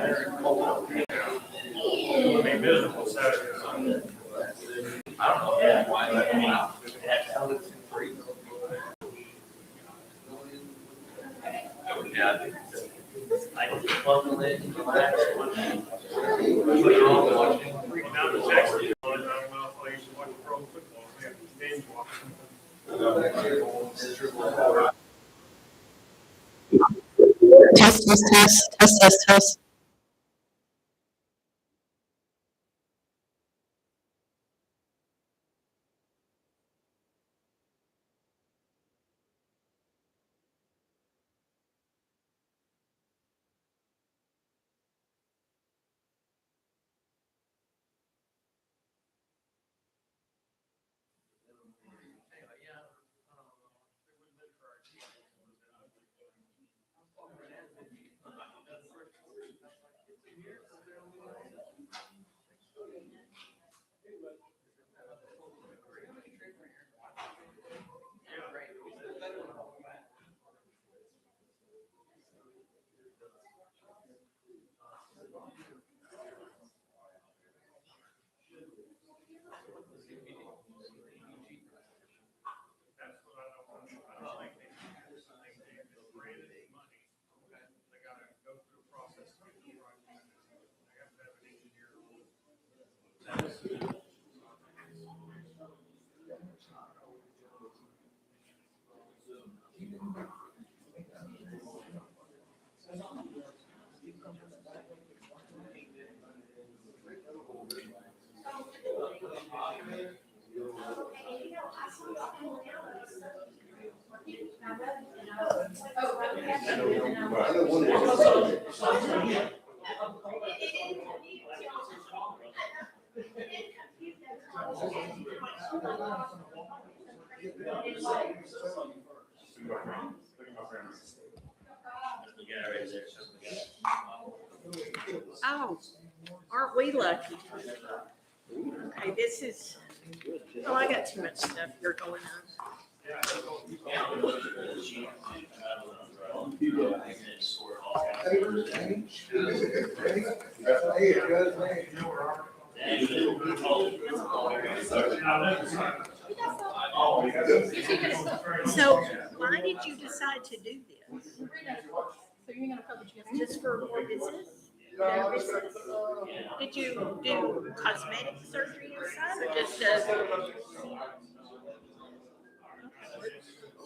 It'll be miserable Saturday or Sunday. I don't know. Yeah, why let them out? Yeah. I can plug it in, relax. Well, now the Texas one, I don't know if I used to watch pro football, we have to binge watch. Test, test, test, test, test, test. That's what I don't think they money. They gotta go through a process to get the right. They have to have an engineer. Oh, aren't we lucky? Okay, this is, oh, I got too much stuff here going on. So why did you decide to do this? So you're gonna put Just for more business? Better business? Did you do cosmetic surgery inside or just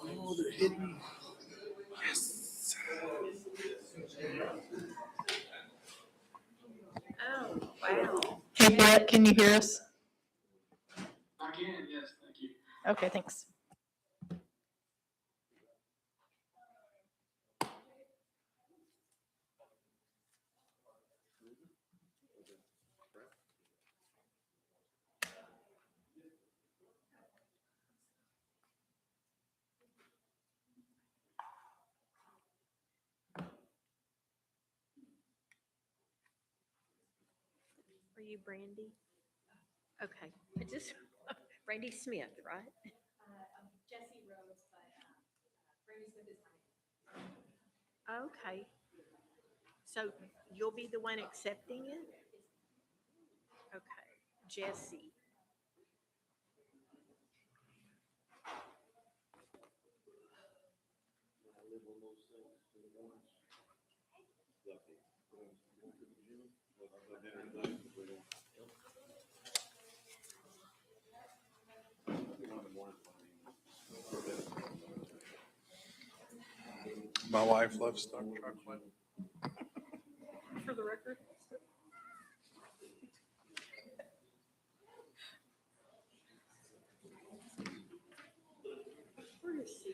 Oh, they're hitting. Yes. oh, wow. Hey Brett, can you hear us? I can, yes, thank you. Okay, thanks. Are you Brandy? Okay, I just, Brandy Smith, right? Jesse Rose, but Brady Smith is Okay. So you'll be the one accepting it? Okay, Jesse. My wife loves stock chocolate. for the record. Where is she?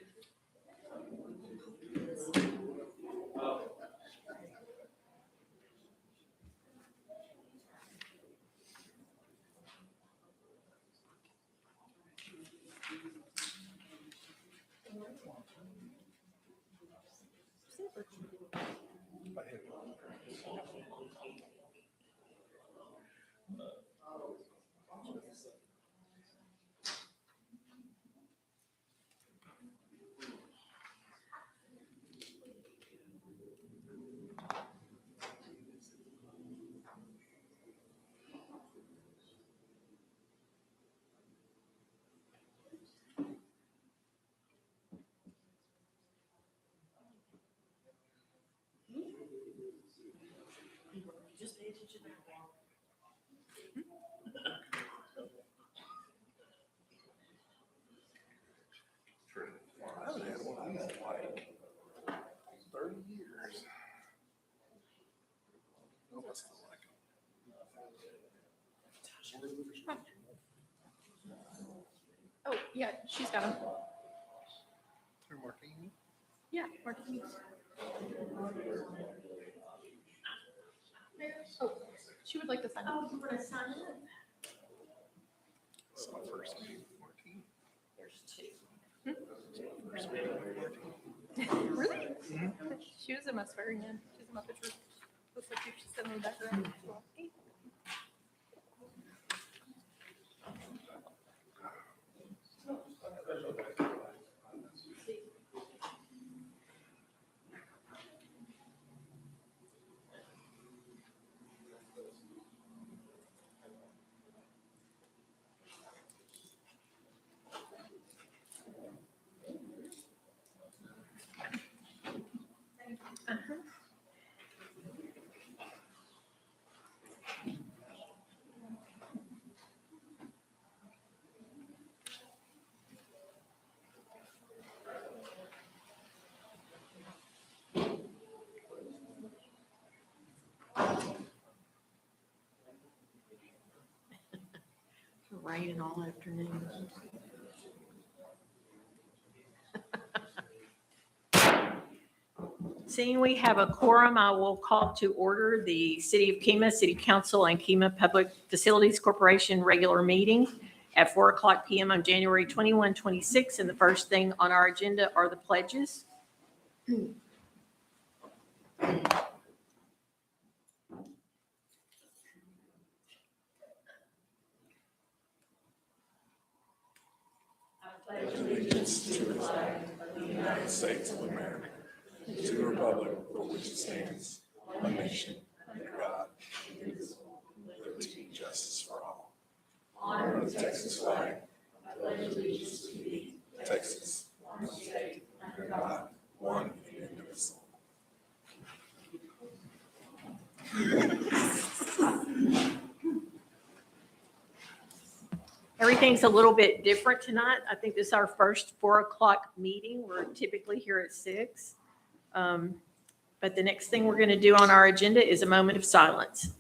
Oh, yeah, she's got them. They're marking. Yeah, martinis. Oh, she would like to sign Oh, up. you want to sign up? It's my first meeting with Martine. There's two. First meeting with Martine. Really? She was in my swearing in. She's in my picture. Looks like she's sitting in the background. Hey. Raining all afternoon. Seeing we have a quorum, I will call to order the City of Kemah City Council and Kemah Public Facilities Corporation regular meeting at 4:00 PM on January 21, 26. And the first thing on our agenda are the pledges. Allegiance to the flag of the United States of America, to the republic for which it stands, one nation, under God, indivisible, with liberty and justice for all. Honor the Texas flag. I pledge allegiance to thee, Texas, one state, under God, one and indivisible. Everything's a little bit different tonight. I think this is our first 4:00 meeting. We're typically here at 6. But the next thing we're going to do on our agenda is a moment of silence.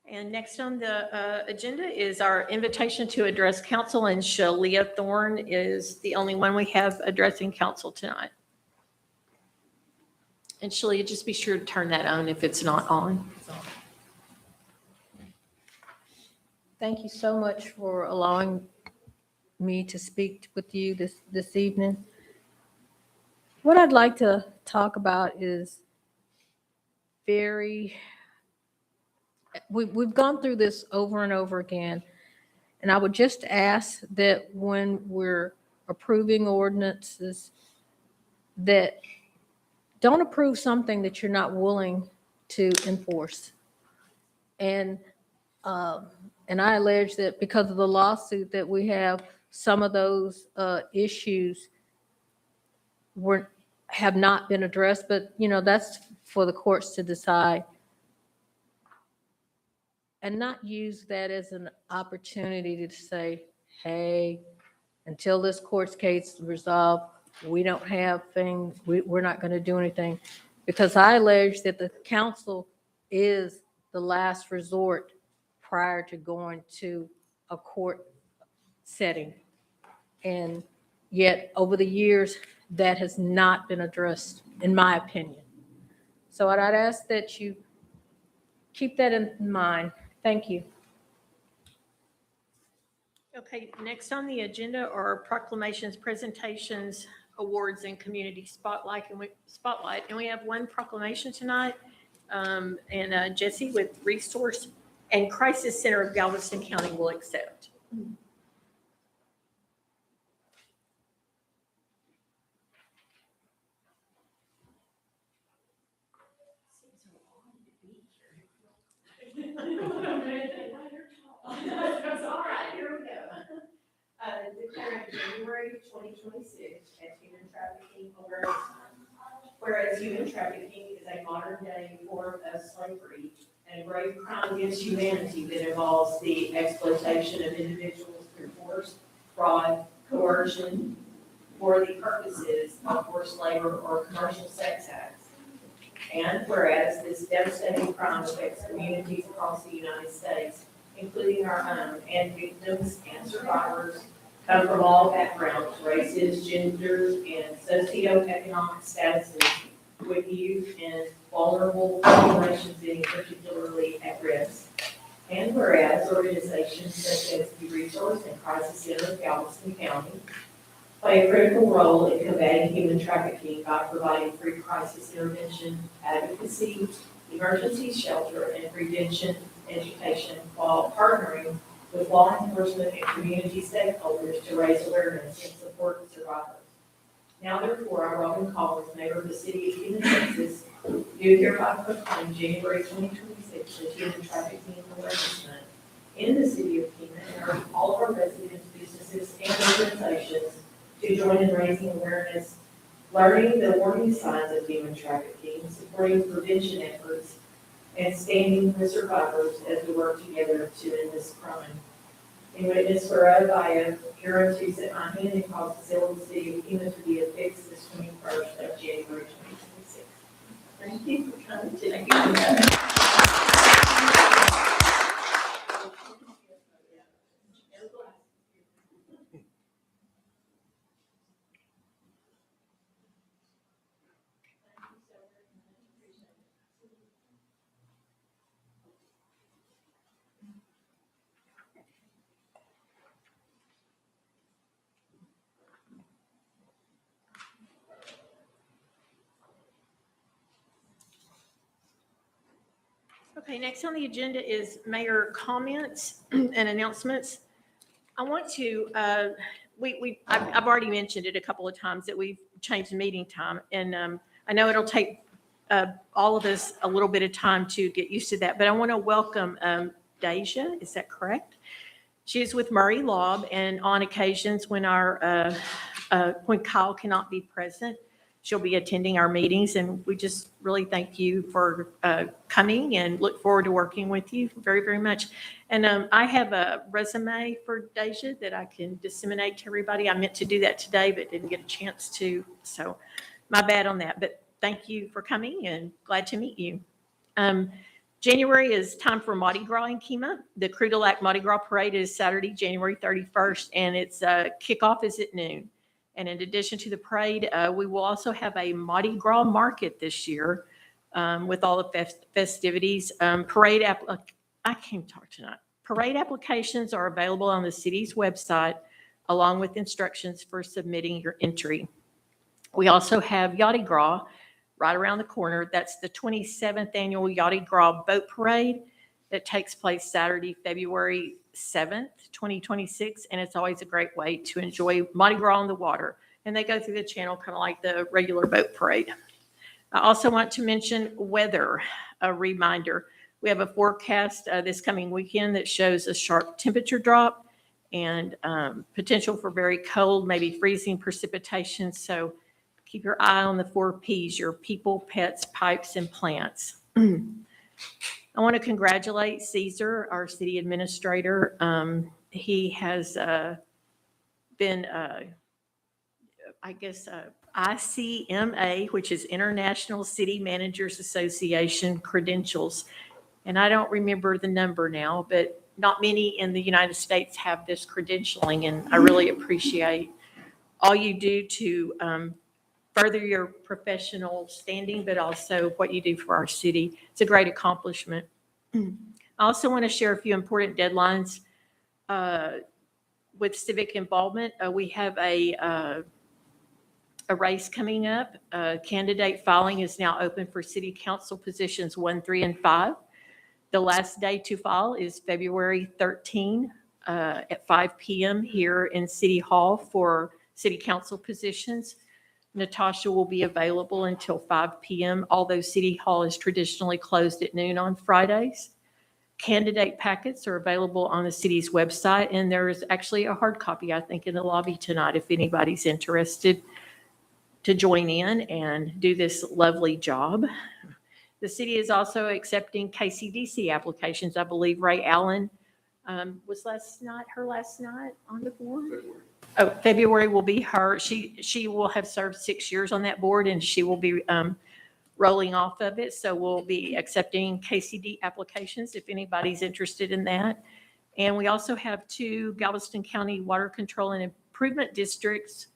And next on the agenda is our invitation to address council, and Shalia Thorne is the only one we have addressing council tonight. And Shalia, just be sure to turn that on if it's not on. Thank you so much for allowing me to speak with you this evening. What I'd like to talk about is we've gone through this over and over again, and I would just ask that when we're approving ordinances, that don't approve something that you're not willing to enforce. And I allege that because of the lawsuit that we have, some of those issues have not been addressed, but that's for the courts to decide. And not use that as an opportunity to say, hey, until this court case is resolved, we don't have things, we're not going to do anything. Because I allege that the council is the last resort prior to going to a court setting. And yet, over the years, that has not been addressed, in my opinion. So I'd ask that you keep that in mind. Thank you. Okay, next on the agenda are proclamations, presentations, awards, and community spotlight. And we have one proclamation tonight. And Jesse with Resource and Crisis Center of Galveston County will accept. All right, here we go. Declaring January 2026 as human trafficking whereas human trafficking is a modern day form of slavery, and and a grave crime against humanity that involves the exploitation of individuals through force, fraud, coercion, for the purposes of forced labor or commercial sex acts. And whereas this devastating crime affects communities across the United States, including our own, and victims and survivors come from all backgrounds, races, genders, and socioeconomic statuses, with youth and vulnerable populations being particularly at risk. And whereas organizations such as the Resource and Crisis Center of Galveston County play a critical role in combating human trafficking by providing free crisis intervention, advocacy, emergency shelter, and prevention education, while partnering with law enforcement and community stakeholders to raise awareness and support survivors. Now therefore, I, Robin Collins, Mayor of the City of Kingman, Texas, do hereby proclaim January 2026 as Human Trafficking Awareness Month in the City of Kingman, and urge all of our residents, businesses, and organizations to join in raising awareness, learning the warning signs of human trafficking, supporting prevention efforts, and standing with survivors as we work together to end this crime. In witness whereof, I am hereunto set my hand and cause the seal of the City of Kingman to be affixed this 21st of January 2026. Thank you for coming today. Okay, next on the agenda is mayor comments and announcements. I want to, I've already mentioned it a couple of times that we've changed the meeting time. And I know it'll take all of us a little bit of time to get used to that, but I want to welcome Deja, is that correct? She is with Murray Lobb, and on occasions when when Kyle cannot be present, she'll be attending our meetings, and we just really thank you for coming and look forward to working with you very, very much. And I have a resume for Deja that I can disseminate to everybody. I meant to do that today, but didn't get a chance to, so my bad on that. But thank you for coming and glad to meet you. January is time for Mardi Gras in Kemah. The Cru de Lac Mardi Gras Parade is Saturday, January 31st, and its kickoff is at noon. And in addition to the parade, we will also have a Mardi Gras market this year with all the festivities. Parade applications are available on the city's website, along with instructions for submitting your entry. We also have Yachty Gras right around the corner. That's the 27th annual Yachty Gras Boat Parade that takes place Saturday, February 7th, 2026, and it's always a great way to enjoy Mardi Gras on the water. And they go through the channel kind of like the regular boat parade. I also want to mention weather, a reminder. We have a forecast this coming weekend that shows a sharp temperature drop and potential for very cold, maybe freezing precipitation. So keep your eye on the 4 Ps, your people, pets, pipes, and plants. I want to congratulate Caesar, our city administrator. He has been, ICMA, which is International City Managers Association credentials. And I don't remember the number now, but not many in the United States have this credentialing. And I really appreciate all you do to further your professional standing, but also what you do for our city. It's a great accomplishment. I also want to share a few important deadlines with civic involvement. We have a race coming up. Candidate filing is now open for city council positions 1, 3, and 5. The last day to file is February 13 at 5 p.m. here in City Hall for city council positions. Natasha will be available until 5 p.m., although City Hall is traditionally closed at noon on Fridays. Candidate packets are available on the city's website, and there is actually a hard copy, I think, in the lobby tonight if anybody's interested to join in and do this lovely job. The city is also accepting KCDC applications. I believe Ray Allen was her last night on the board. Oh, February will be her. She will have served 6 years on that board, and she will be rolling off of it. So we'll be accepting KCD applications if anybody's interested in that. And we also have 2 Galveston County Water Control and Improvement Districts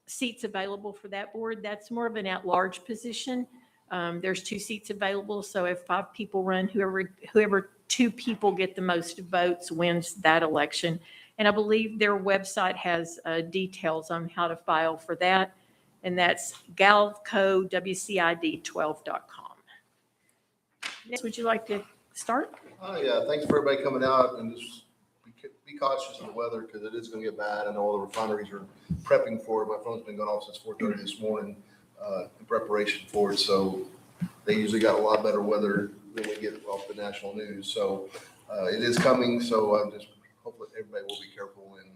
seats available for that board. That's more of an at-large position. There's 2 seats available, so if 5 people run, whoever 2 people get the most votes wins that election. And I believe their website has details on how to file for that, and that's galcowcid12.com. Next, would you like to start? Oh, yeah, thanks for everybody coming out and just be cautious of the weather because it is going to get bad. I know all the refineries are prepping for it. My phone's been going off since 4:30 this morning in preparation for it. So they usually got a lot better weather than we get off the national news. So it is coming. So I'm just hoping everybody will be careful and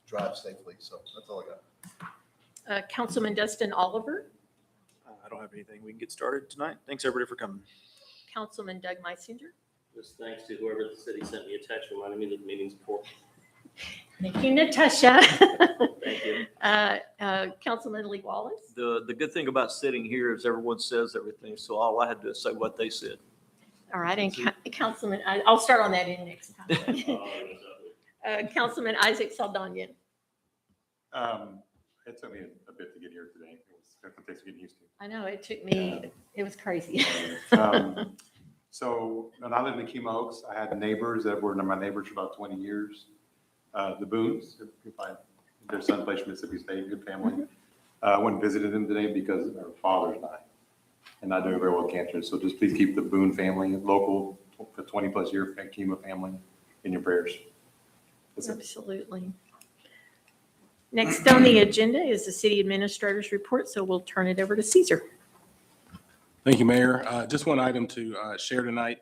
drive safely. So that's all I got. Councilman Dustin Oliver, I don't have anything. We can get started tonight. Thanks, everybody, for coming. Councilman Doug Meisinger. Just thanks to whoever at the city sent me a text reminding me that the meeting's important. Thank you, Natasha. Thank you. Councilman Lee Wallace. The good thing about sitting here is everyone says everything, so all I had to do is say what they said. All right, and Councilman, I'll start on that in next time. Councilman Isaac Saldana. It took me a bit to get here today. It was definitely takes getting used to. I know, it took me, it was crazy. So when I lived in Kemo Oaks, I had neighbors that were my neighbors for about 20 years. The Boones, their son played for Mississippi State, good family. I went and visited them today because their father's died. And I know very well cancer. So just please keep the Boone family, local for 20 plus year Kemo family in your prayers. That's it. Absolutely. Next on the agenda is the city administrator's report, so we'll turn it over to Caesar. Thank you, Mayor. Just one item to share tonight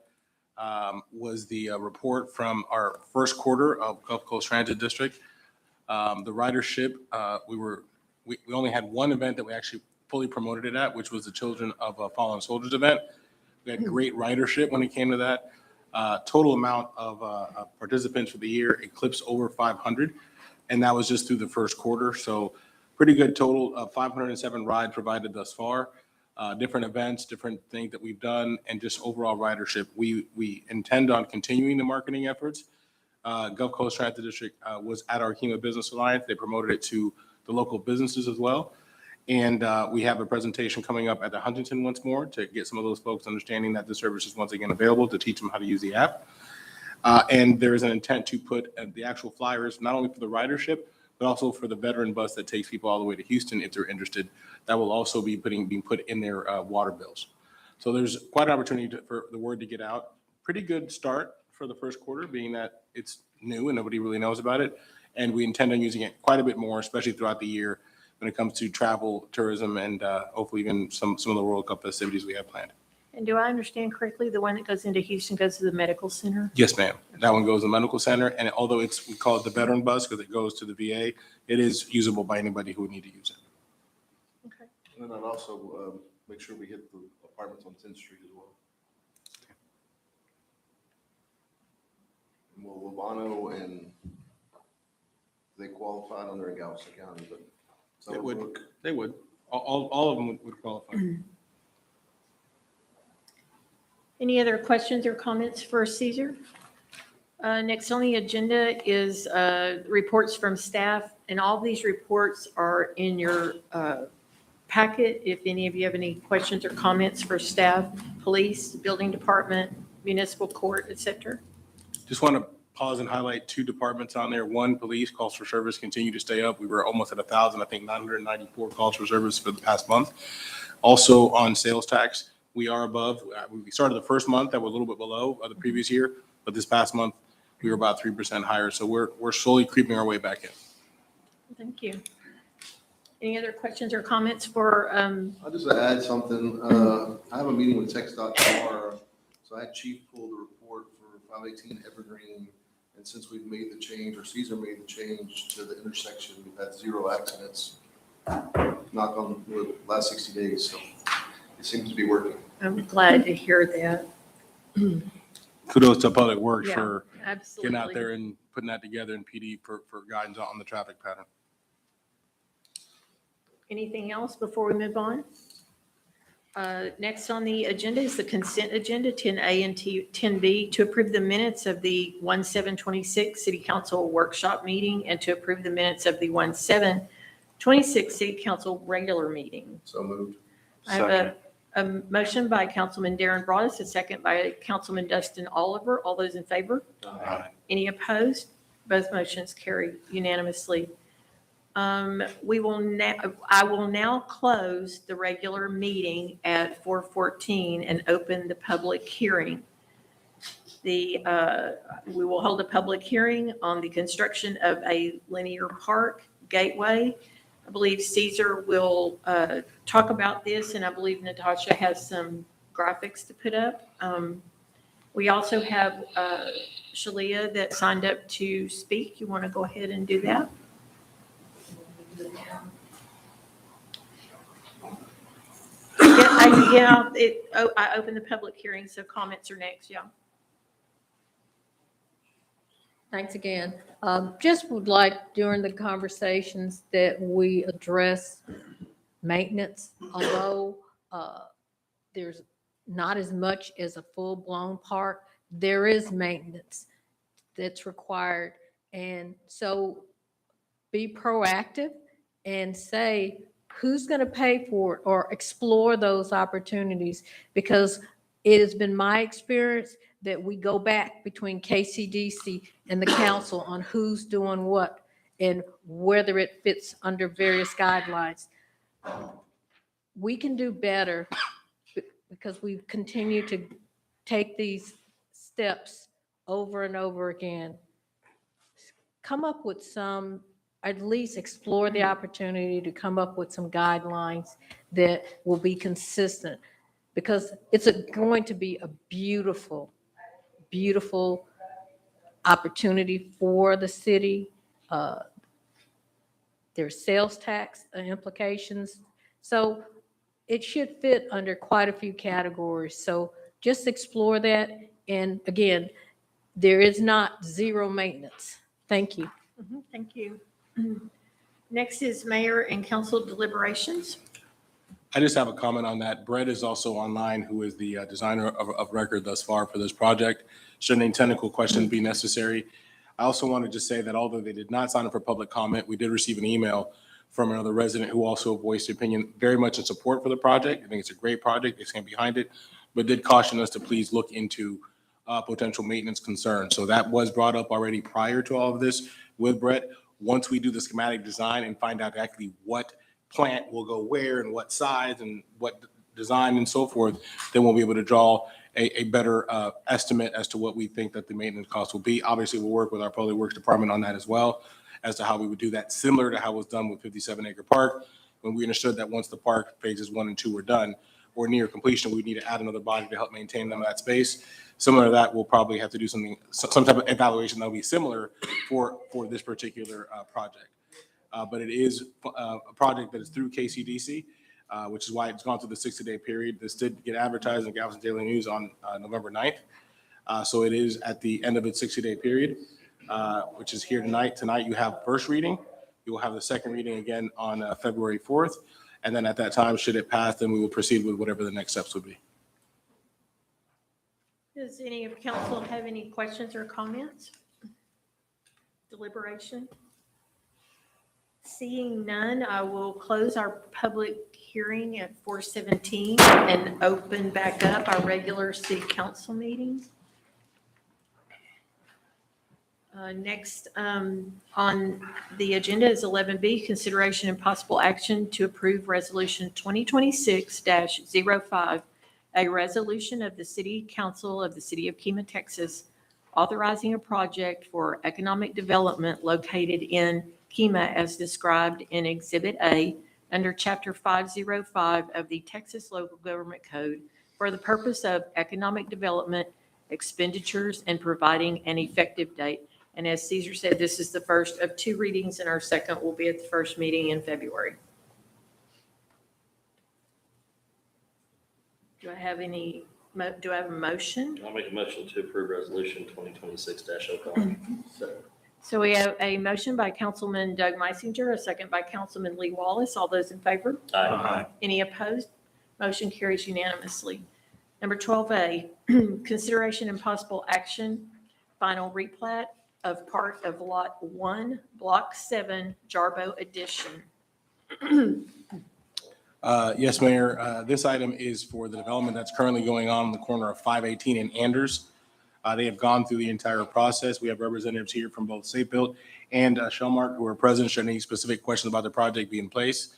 was the report from our first quarter of Gulf Coast Transit District. The ridership, we only had one event that we actually fully promoted it at, which was the Children of Fallen Soldiers event. We had great ridership when it came to that. Total amount of participants for the year eclipsed over 500, and that was just through the first quarter. So pretty good total of 507 rides provided thus far. Different events, different things that we've done, and just overall ridership. We intend on continuing the marketing efforts. Gulf Coast Transit District was at our Kemo Business Alliance. They promoted it to the local businesses as well. And we have a presentation coming up at the Huntington once more to get some of those folks understanding that the service is once again available, to teach them how to use the app. And there is an intent to put the actual flyers, not only for the ridership, but also for the veteran bus that takes people all the way to Houston if they're interested. That will also be being put in their water bills. So there's quite an opportunity for the word to get out. Pretty good start for the first quarter, being that it's new and nobody really knows about it. And we intend on using it quite a bit more, especially throughout the year when it comes to travel, tourism, and hopefully even some of the World Cup festivities we have planned. And do I understand correctly, the one that goes into Houston goes to the medical center? Yes, ma'am. That one goes to the medical center. And although we call it the veteran bus because it goes to the VA, it is usable by anybody who would need to use it. Okay. And then I'd also make sure we hit the apartments on 10th Street as well. And will Lobano and they qualified on there in Galveston County, but some of them They would. All of them would qualify. Any other questions or comments for Caesar? Next on the agenda is reports from staff, and all these reports are in your packet. If any of you have any questions or comments for staff, police, building department, municipal court, et cetera. Just want to pause and highlight 2 departments on there. One, police calls for service continue to stay up. We were almost at 1,000, I think 994 calls for service for the past month. Also on sales tax, we are above. We started the first month that was a little bit below the previous year, but this past month we were about 3% higher. So we're slowly creeping our way back in. Thank you. Any other questions or comments for? I'll just add something. I have a meeting with TxDOT tomorrow. So I had Chief pull the report for 518 Evergreen. And since we've made the change, or Caesar made the change to the intersection, we've had 0 accidents, knock on wood, last 60 days. So it seems to be working. I'm glad to hear that. Kudos to Public Works Yeah, for Absolutely. getting out there and putting that together in PD for guidance on the traffic pattern. Anything else before we move on? Next on the agenda is the consent agenda, 10A and 10B, to approve the minutes of the 1/7/26 City Council workshop meeting and to approve the minutes of the 1/7/26 City Council regular meeting. So moved. I have a motion by Councilman Darren Broadus, a second by Councilman Dustin Oliver. All those in favor? Aye. Any opposed? Both motions carry unanimously. I will now close the regular meeting at 4:14 and open the public hearing. We will hold a public hearing on the construction of a linear park gateway. I believe Caesar will talk about this, and I believe Natasha has some graphics to put up. We also have Shalia that signed up to speak. You want to go ahead and do that? I opened the public hearing, so comments are next, yeah. Thanks again. Just would like during the conversations that we address maintenance, although there's not as much as a full-blown park, there is maintenance that's required. And so be proactive and say, who's going to pay for it, or explore those opportunities, because it has been my experience that we go back between KCDC and the council on who's doing what and whether it fits under various guidelines. We can do better because we continue to take these steps over and over again. Come up with some, at least explore the opportunity to come up with some guidelines that will be consistent, because it's going to be a beautiful, beautiful opportunity for the city. There's sales tax implications. So it should fit under quite a few categories. So just explore that. And again, there is not zero maintenance. Thank you. Thank you. Next is mayor and council deliberations. I just have a comment on that. Brett is also online, who is the designer of record thus far for this project. Should any technical questions be necessary. I also wanted to say that although they did not sign up for public comment, we did receive an email from another resident who also voiced opinion very much in support for the project. I think it's a great project. They stand behind it, but did caution us to please look into potential maintenance concerns. So that was brought up already prior to all of this with Brett. Once we do the schematic design and find out exactly what plant will go where and what size and what design and so forth, then we'll be able to draw a better estimate as to what we think that the maintenance cost will be. Obviously, we'll work with our Public Works Department on that as well, as to how we would do that, similar to how it was done with 57 Acre Park, when we understood that once the park phases 1 and 2 were done or near completion, we need to add another body to help maintain them in that space. Similar to that, we'll probably have to do some type of evaluation that'll be similar for this particular project. But it is a project that is through KCDC, which is why it's gone through the 60-day period. This did get advertised in Galveston Daily News on November 9th. So it is at the end of its 60-day period, which is here tonight. Tonight you have first reading. You will have the second reading again on February 4th. And then at that time, should it pass, then we will proceed with whatever the next steps would be. Does any of council have any questions or comments? Deliberation? Seeing none, I will close our public hearing at 4:17 and open back up our regular city council meeting. Next on the agenda is 11B, consideration and possible action to approve resolution 2026-05, a resolution of the City Council of the City of Kemah, Texas, authorizing a project for economic development located in Kemah as described in Exhibit A under Chapter 505 of the Texas Local Government Code for the purpose of economic development expenditures and providing an effective date. And as Caesar said, this is the first of 2 readings, and our second will be at the first meeting in February. Do I have any, do I have a motion? I'll make a motion to approve resolution 2026-05. So we have a motion by Councilman Doug Meisinger, a second by Councilman Lee Wallace. All those in favor? Aye. Any opposed? Motion carries unanimously. Number 12A, consideration and possible action, final replat of part of Lot 1, Block 7, Jarbo Addition. Yes, Mayor, this item is for the development that's currently going on the corner of 518 and Anders. They have gone through the entire process. We have representatives here from both Safe Built and Shellmark who are present. Should any specific questions about the project be in place?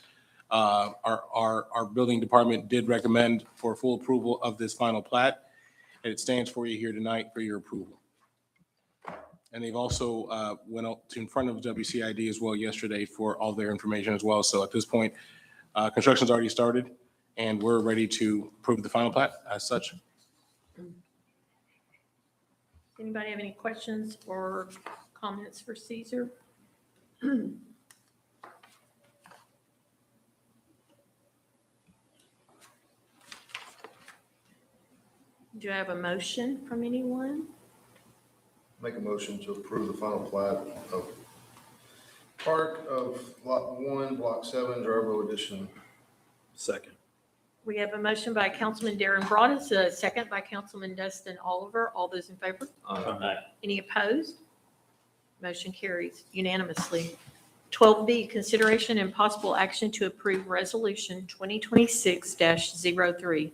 Our building department did recommend for full approval of this final plat, and it stands for you here tonight for your approval. And they've also went out to in front of WCID as well yesterday for all their information as well. So at this point, construction's already started, and we're ready to approve the final plat as such. Anybody have any questions or comments for Caesar? Do I have a motion from anyone? Make a motion to approve the final plat of part of Lot 1, Block 7, Jarbo Addition. Second. We have a motion by Councilman Darren Broadus, a second by Councilman Dustin Oliver. All those in favor? Aye. Any opposed? Motion carries unanimously. 12B, consideration and possible action to approve Resolution 2026-03,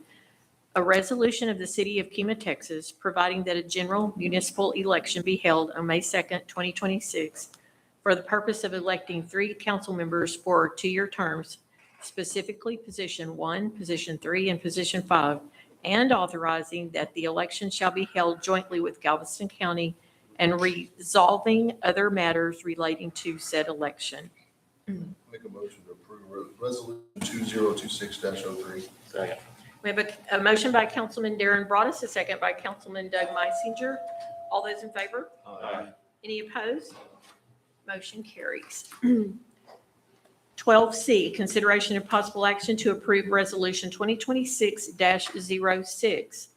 a resolution of the City of Kima, Texas, providing that a general municipal election be held on May 2nd, 2026, for the purpose of electing 3 council members for 2-year terms, specifically Position 1, Position 3, and Position 5, and authorizing that the election shall be held jointly with Galveston County and resolving other matters relating to said election. Make a motion to approve resolution 2026-03. Second. We have a motion by Councilman Darren Broadus, a second by Councilman Doug Meisinger. All those in favor? Aye. Any opposed? Motion carries. 12C, consideration of possible action to approve Resolution 2026-06,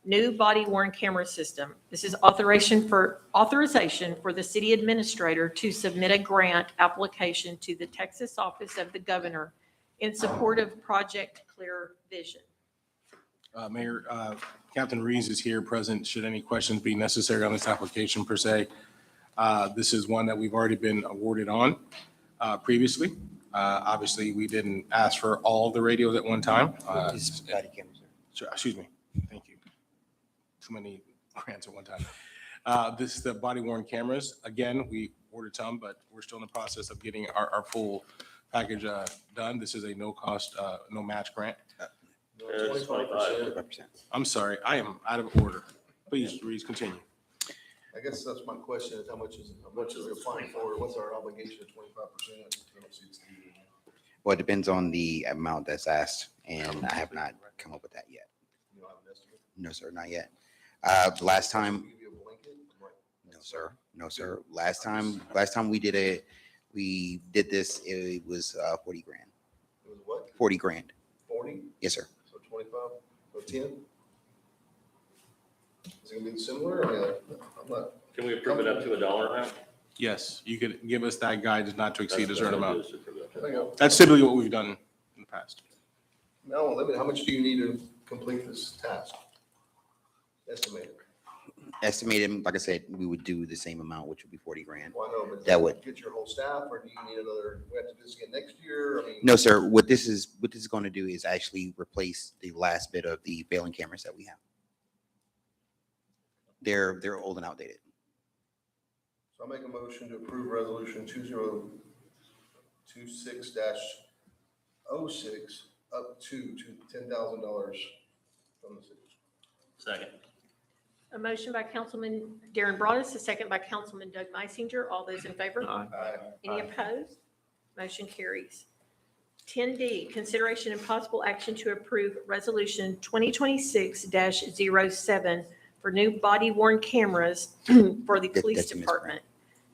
new body worn camera system. This is authorization for the city administrator to submit a grant application to the Texas Office of the Governor in support of Project Clear Vision. Mayor, Captain Reeves is here present, should any questions be necessary on this application per se. This is one that we've already been awarded on previously. Obviously, we didn't ask for all the radios at one time. Sure, excuse me, thank you. Too many grants at one time. This is the body worn cameras. Again, we ordered some, but we're still in the process of getting our full package done. This is a no cost, no match grant. It's 25%. I'm sorry, I am out of order. Please, Reeves, continue. I guess that's my question, is how much is we applying for? What's our obligation of 25%? I don't see it's needed. Well, it depends on the amount that's asked, and I have not come up with that yet. You don't have an estimate? No, sir, not yet. Last time, Give you a blanket? Like, no, sir. Last time we did this, it was 40 grand. It was what? 40 grand. 40? Yes, sir. So 25 or 10? Is it gonna be similar? I mean, I'm not. Can we approve it up to $1 amount? Yes, you could give us that guidance not to exceed a certain amount. That's what it is, approve it up to I think I'll- That's typically what we've done in the past. No, limit, how much do you need to complete this task? Estimated. Estimated, like I said, we would do the same amount, which would be 40 grand. Well, I know, but. That would- Get your whole staff, or do you need another, we have to do this again next year? I mean. No, sir. What this is going to do is actually replace the last bit of the failing cameras that we have. They're old and outdated. So I'll make a motion to approve resolution 2026-06 up to $10,000 from the city. Second. A motion by Councilman Darren Broadus, a second by Councilman Doug Meisinger. All those in favor? Aye. Any opposed? Motion carries. 10D, consideration and possible action to approve Resolution 2026-07 for new body worn cameras for the police That's a department.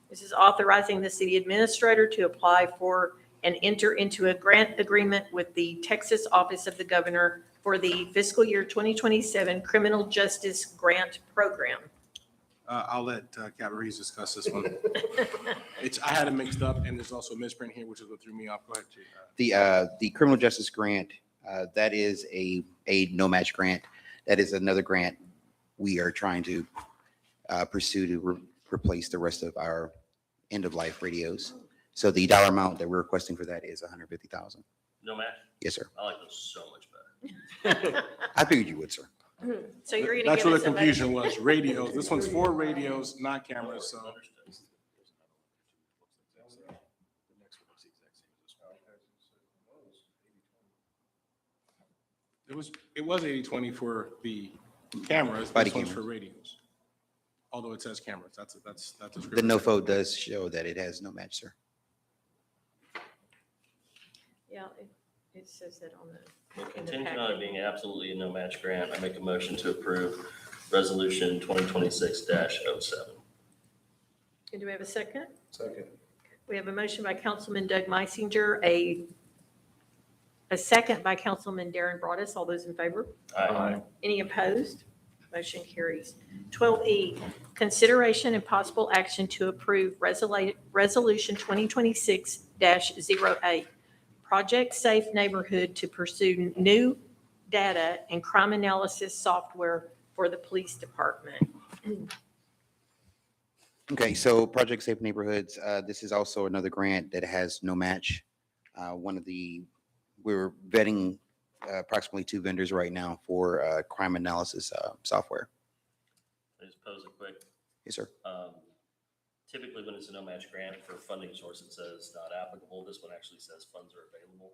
This is authorizing the city administrator to apply for and enter into a grant agreement with the Texas Office of the Governor for the fiscal year 2027 Criminal Justice Grant Program. I'll let Captain Reeves discuss this one. I had it mixed up, and there's also a misprint here, which is what threw me off. Go ahead, Chief. The criminal justice grant, that is a no match grant. That is another grant we are trying to pursue to replace the rest of our end of life radios. So the dollar amount that we're requesting for that is $150,000. No match? Yes, sir. I like those so much better. I figured you would, sir. So you're going to That's give where us the a confusion was, radios. This one's for radios, not cameras, so. Understood. It was 80/20 for the cameras, Body this one's for cameras. radios. Although it says cameras, that's a The description. NOFO does show that it has no match, sir. Yeah, it says that on the. Well, in the contingent on it packet. being absolutely a no match grant, I make a motion to approve resolution 2026-07. And do we have a second? Second. We have a motion by Councilman Doug Meisinger, a second by Councilman Darren Broadus. All those in favor? Aye. Any opposed? Motion carries. 12E, consideration and possible action to approve Resolution 2026-08, Project Safe Neighborhood to pursue new data and crime analysis software for the police department. Okay, so Project Safe Neighborhoods, this is also another grant that has no match. We're vetting approximately 2 vendors right now for crime analysis software. I just pose a quick, Yes, sir. typically when it's a no match grant for funding source, it says not applicable. This one actually says funds are available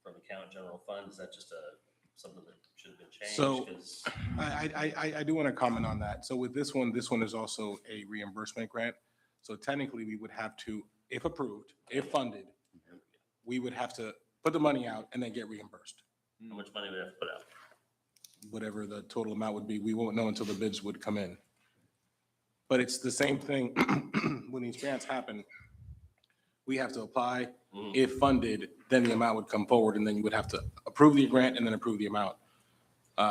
from account general fund. Is that just something that should have been changed? So- 'Cause- I do want to comment on that. So with this one is also a reimbursement grant. So technically, we would have to, if approved, if funded, we would have to put the money out and then get reimbursed. How much money would we have to put out? Whatever the total amount would be, we won't know until the bids would come in. But it's the same thing when these grants happen. We have to apply. Mhm. If funded, then the amount would come forward and then you would have to approve the grant and then approve the amount.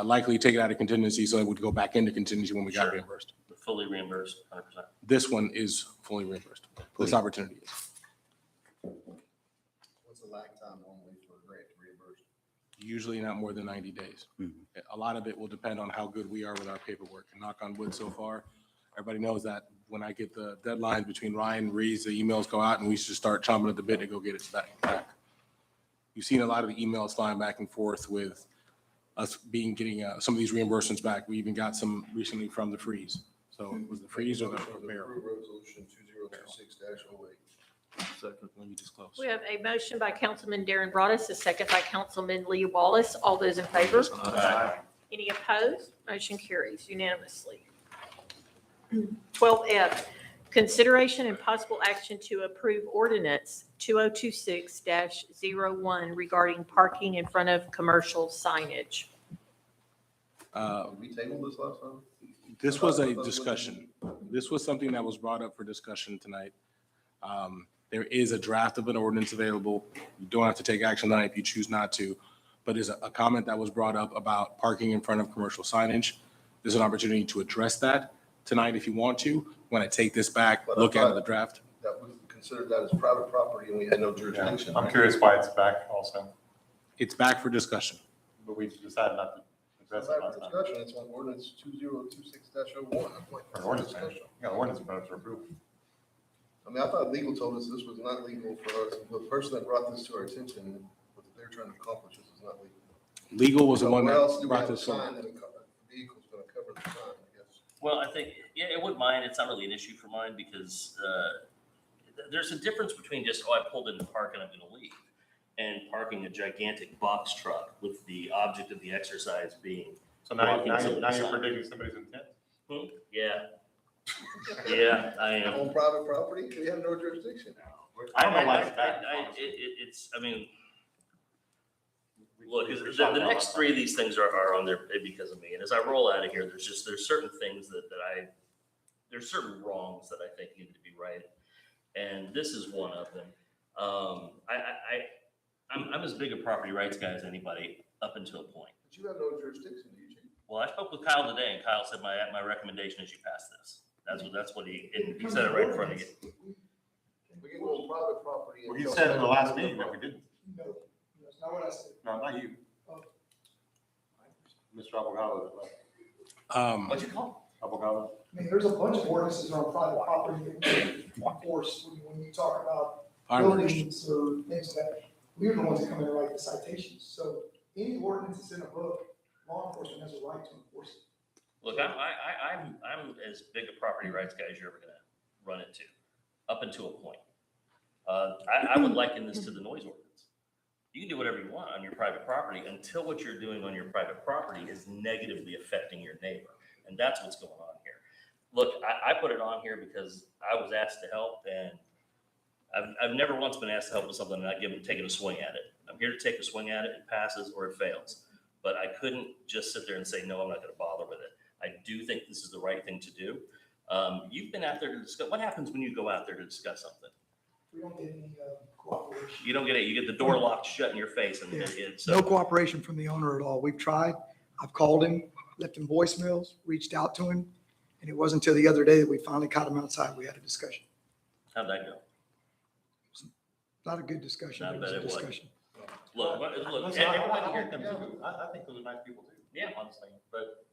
Likely take it out of contingency, so it would go back into contingency when we got Sure. reimbursed. Fully reimbursed, 100%. This one is fully reimbursed. This Fully. opportunity is. What's the lag time normally for a grant to reimburse? Usually not more than 90 days. Mhm. A lot of it will depend on how good we are with our paperwork. And knock on wood so far, everybody knows that when I get the deadlines between Ryan and Reeves, the emails go out and we should start chomping at the bit to go get it back. You've seen a lot of the emails flying back and forth with us getting some of these reimbursements back. We even got some recently from the freeze. So it was the freeze or the bear? Approve resolution 2026-08. Second, let me just close. We have a motion by Councilman Darren Broadus, a second by Councilman Lee Wallace. All those in favor? Any opposed? Motion carries unanimously. 12F, consideration and possible action to approve ordinance 2026-01 regarding parking in front of commercial signage. We tabled this last time? This was a discussion. This was something that was brought up for discussion tonight. There is a draft of an ordinance available. You don't have to take action on it if you choose not to. But there's a comment that was brought up about parking in front of commercial signage. There's an opportunity to address that tonight if you want to. When I take this back, But I look at thought- the draft. That we considered that as private property and we had no jurisdiction. I'm curious why it's back also, It's back for discussion. but we decided not to address That's it not last for time. discussion, it's on ordinance 2026-01. I'm like, Or ordinance, man. Yeah, ordinance about to approve. I mean, I thought legal told us this was not legal for us. The person that brought this to our attention, what they're trying to accomplish, this is not legal. Legal was the So one where else that do we brought have a this forward. sign that a vehicle's gonna cover the sign, I guess? Well, I think, yeah, it wouldn't mind. It's not really an issue for mine because there's a difference between just, I pulled into park and I'm gonna leave, and parking a gigantic box truck with the object of the exercise being. So now blocking you're somebody's sign. predicting somebody's intent? Yeah. Yeah, I am. On private property, we have no jurisdiction. I don't know why it's back. It's, I mean, look, the next three of these things are on there because of me. And as I roll out of here, there's certain things there's certain wrongs that I think need to be right. And this is one of them. I'm as big a property rights guy as anybody up until a point. But you have no jurisdiction, do you, Chief? Well, I spoke with Kyle today, and Kyle said my recommendation is you pass this. That's what he said it right in front of you. We can go on private property. and Well, he tell said in the somebody last to meeting do that we didn't. No, that's not what I said. No, not you. Mr. Abogado. What'd you call Abogado. I mean, there's a bunch of ordinances on private property that we enforce when you talk about Fireworks. buildings or things like that. We're the ones that come in and write the citations. So any ordinance that's in a book, law enforcement has a right to enforce it. Look, I'm as big a property rights guy as you're ever gonna run into, up until a point. I would liken this to the noise ordinance. You can do whatever you want on your private property until what you're doing on your private property is negatively affecting your neighbor. And that's what's going on here. Look, I put it on here because I was asked to help, and I've never once been asked to help with something and not taking a swing at it. I'm here to take a swing at it. It passes or it fails. But I couldn't just sit there and say, no, I'm not gonna bother with it. I do think this is the right thing to do. You've been out there to discuss, what happens when you go out there to discuss something? We don't get any cooperation. You don't get it, you get the door locked shut in your face and Yeah. it's. No cooperation from the owner at all. We've tried. I've called him, left him voicemails, reached out to him. And it wasn't until the other day that we finally caught him outside. We had a discussion. How'd that go? Not a good discussion, I but it was a bet it was. discussion. Look, Listen, I everybody like here, them too. I think those are nice people too. Yeah. Honestly, but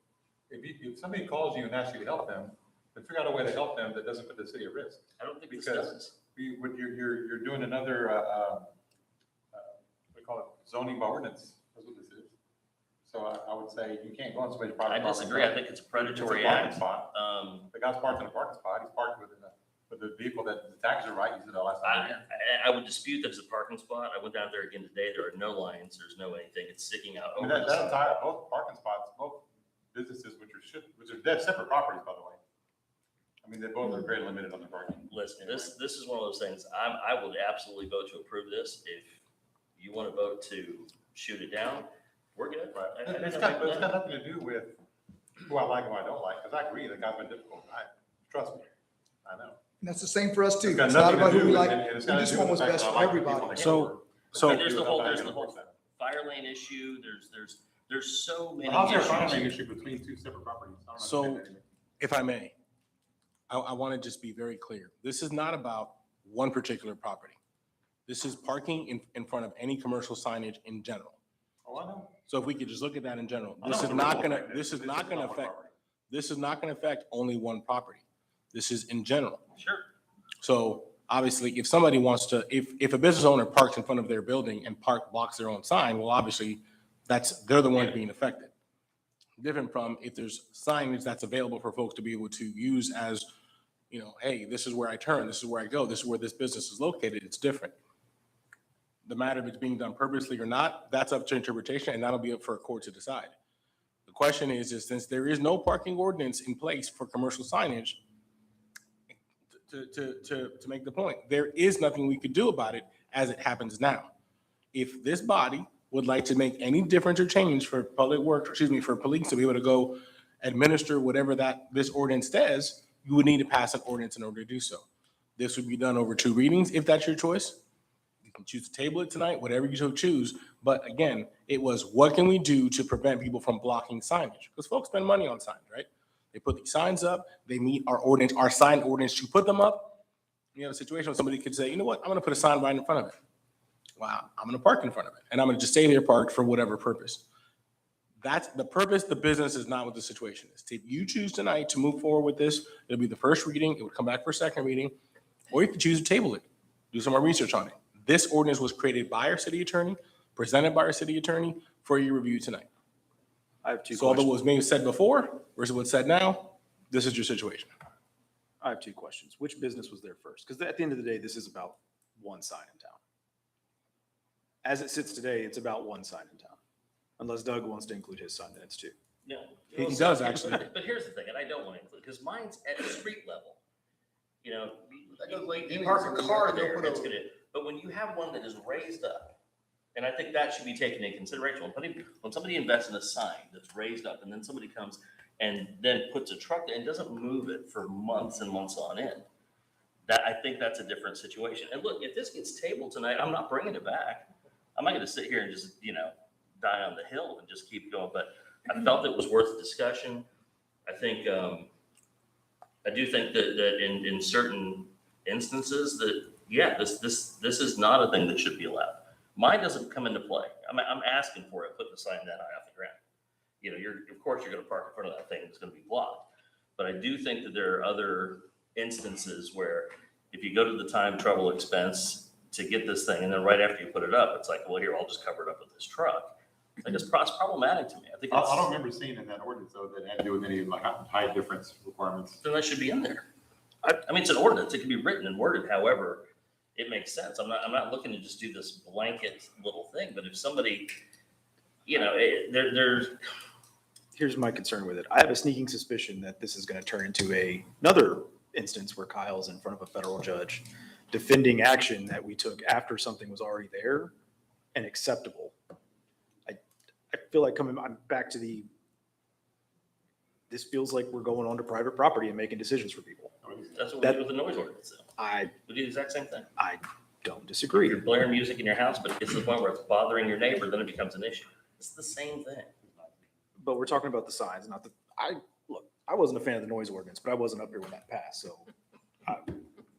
if somebody calls you and asks you to help them, then figure out a way to help them that doesn't put the city at risk. I don't think this Because does. you're doing another, we call it zoning by ordinance, that's what this is. So I would say you can't go on somebody's private I property. disagree, I think it's a predatory It's a parking act. spot. The guy's parked in a parking spot, he's parked with the vehicle that the tags are right, you said the last time. I would dispute that it's a parking spot. I went down there again today. There are no lines. There's no anything. It's sticking out I mean, over the that side. entire, both parking spots, both businesses, which are dead separate properties, by the way. I mean, they both are very limited on the parking. Listen, this is one of those things. I would absolutely vote to approve this. If you want to vote to shoot it down, we're good. Right. I- It's got nothing to do with who I like and who I don't like, because I agree, the guy's been difficult. Trust me, I know. And that's the same for us too. It's got It's not nothing about to who do we with- like. and it's We got to just do want with what's the fact best that for I like the people everybody. next So- door. So- And there's the whole There's fire lane issue. There's so many How's there a fire lane issues. issue between two separate properties? I don't So- understand that. if I may, I want to just be very clear. This is not about one particular property. This is parking in front of any commercial signage in general. Oh, I know. So if we could just look at that in general, I know this is what the not ripple gonna, effect is. this is not gonna one affect, property. this is not gonna affect only one property. This is in general. Sure. So obviously, if somebody wants to, if a business owner parks in front of their building and blocks their own sign, well, obviously, they're the ones being affected. Different from if there's signage that's available for folks to be able to use as, you know, hey, this is where I turn, this is where I go, this is where this business is located, it's different. The matter of it's being done purposely or not, that's up to interpretation, and that'll be up for a court to decide. The question is since there is no parking ordinance in place for commercial signage, to make the point, there is nothing we could do about it as it happens now. If this body would like to make any difference or change for public works, for police to be able to go administer whatever this ordinance says, you would need to pass an ordinance in order to do so. This would be done over 2 readings, if that's your choice. You can choose to table it tonight, whatever you so choose. But again, it was, what can we do to prevent people from blocking signage? Because folks spend money on signs, right? They put these signs up, they meet our ordinance, our sign ordinance to put them up. You have a situation where somebody could say, you know what, I'm gonna put a sign right in front of it. Wow, I'm gonna park in front of it, and I'm gonna just stay there parked for whatever purpose. That's the purpose, the business is not what the situation is. If you choose tonight to move forward with this, it'll be the first reading, it would come back for a second reading, or you could choose to table it, do some more research on it. This ordinance was created by our city attorney, presented by our city attorney for your review tonight. I have two So although questions. what was maybe said before versus what's said now, this is your situation. I have two questions. Which business was there first? Because at the end of the day, this is about one sign in town. As it sits today, it's about one sign in town. Unless Doug wants to include his sign, then it's two. Yeah. He does actually. But here's the thing, and I don't want to include, because mine's at the street level. You know, That goes like you any- park a car somebody there, put a- it's gonna, but when you have one that is raised up, and I think that should be taken into consideration. When somebody invests in a sign that's raised up, and then somebody comes and then puts a truck there and doesn't move it for months and months on end, that, I think that's a different situation. And look, if this gets tabled tonight, I'm not bringing it back. I'm not gonna sit here and just, die on the hill and just keep going. But I felt it was worth discussion. I think, I do think that in certain instances that, yeah, this is not a thing that should be allowed. Mine doesn't come into play. I'm asking for it, put the sign that high off the ground. You know, of course you're gonna park in front of that thing that's gonna be blocked. But I do think that there are other instances where if you go to the time, trouble, expense to get this thing, and then right after you put it up, it's like, well, here, I'll just cover it up with this truck. Like, it's problematic to me. I think I that's, don't remember seeing in that ordinance though that had to do with any like height difference requirements. then that should be in there. I mean, it's an ordinance. It can be written and worded however it makes sense. I'm not looking to just do this blanket little thing, but if somebody, you know, there's, Here's my concern with it. I have a sneaking suspicion that this is going to turn into another instance where Kyle's in front of a federal judge defending action that we took after something was already there and acceptable. I feel like I'm back to this feels like we're going onto private property and making decisions for people. that's what we do with the noise ordinance. Though. We do the exact same thing. I don't disagree. You're blaring music in your house, but it gets to the point where it's bothering your neighbor, then it becomes an issue. It's the same thing. But we're talking about the signs, not look, I wasn't a fan of the noise ordinance, but I wasn't up here when that passed, so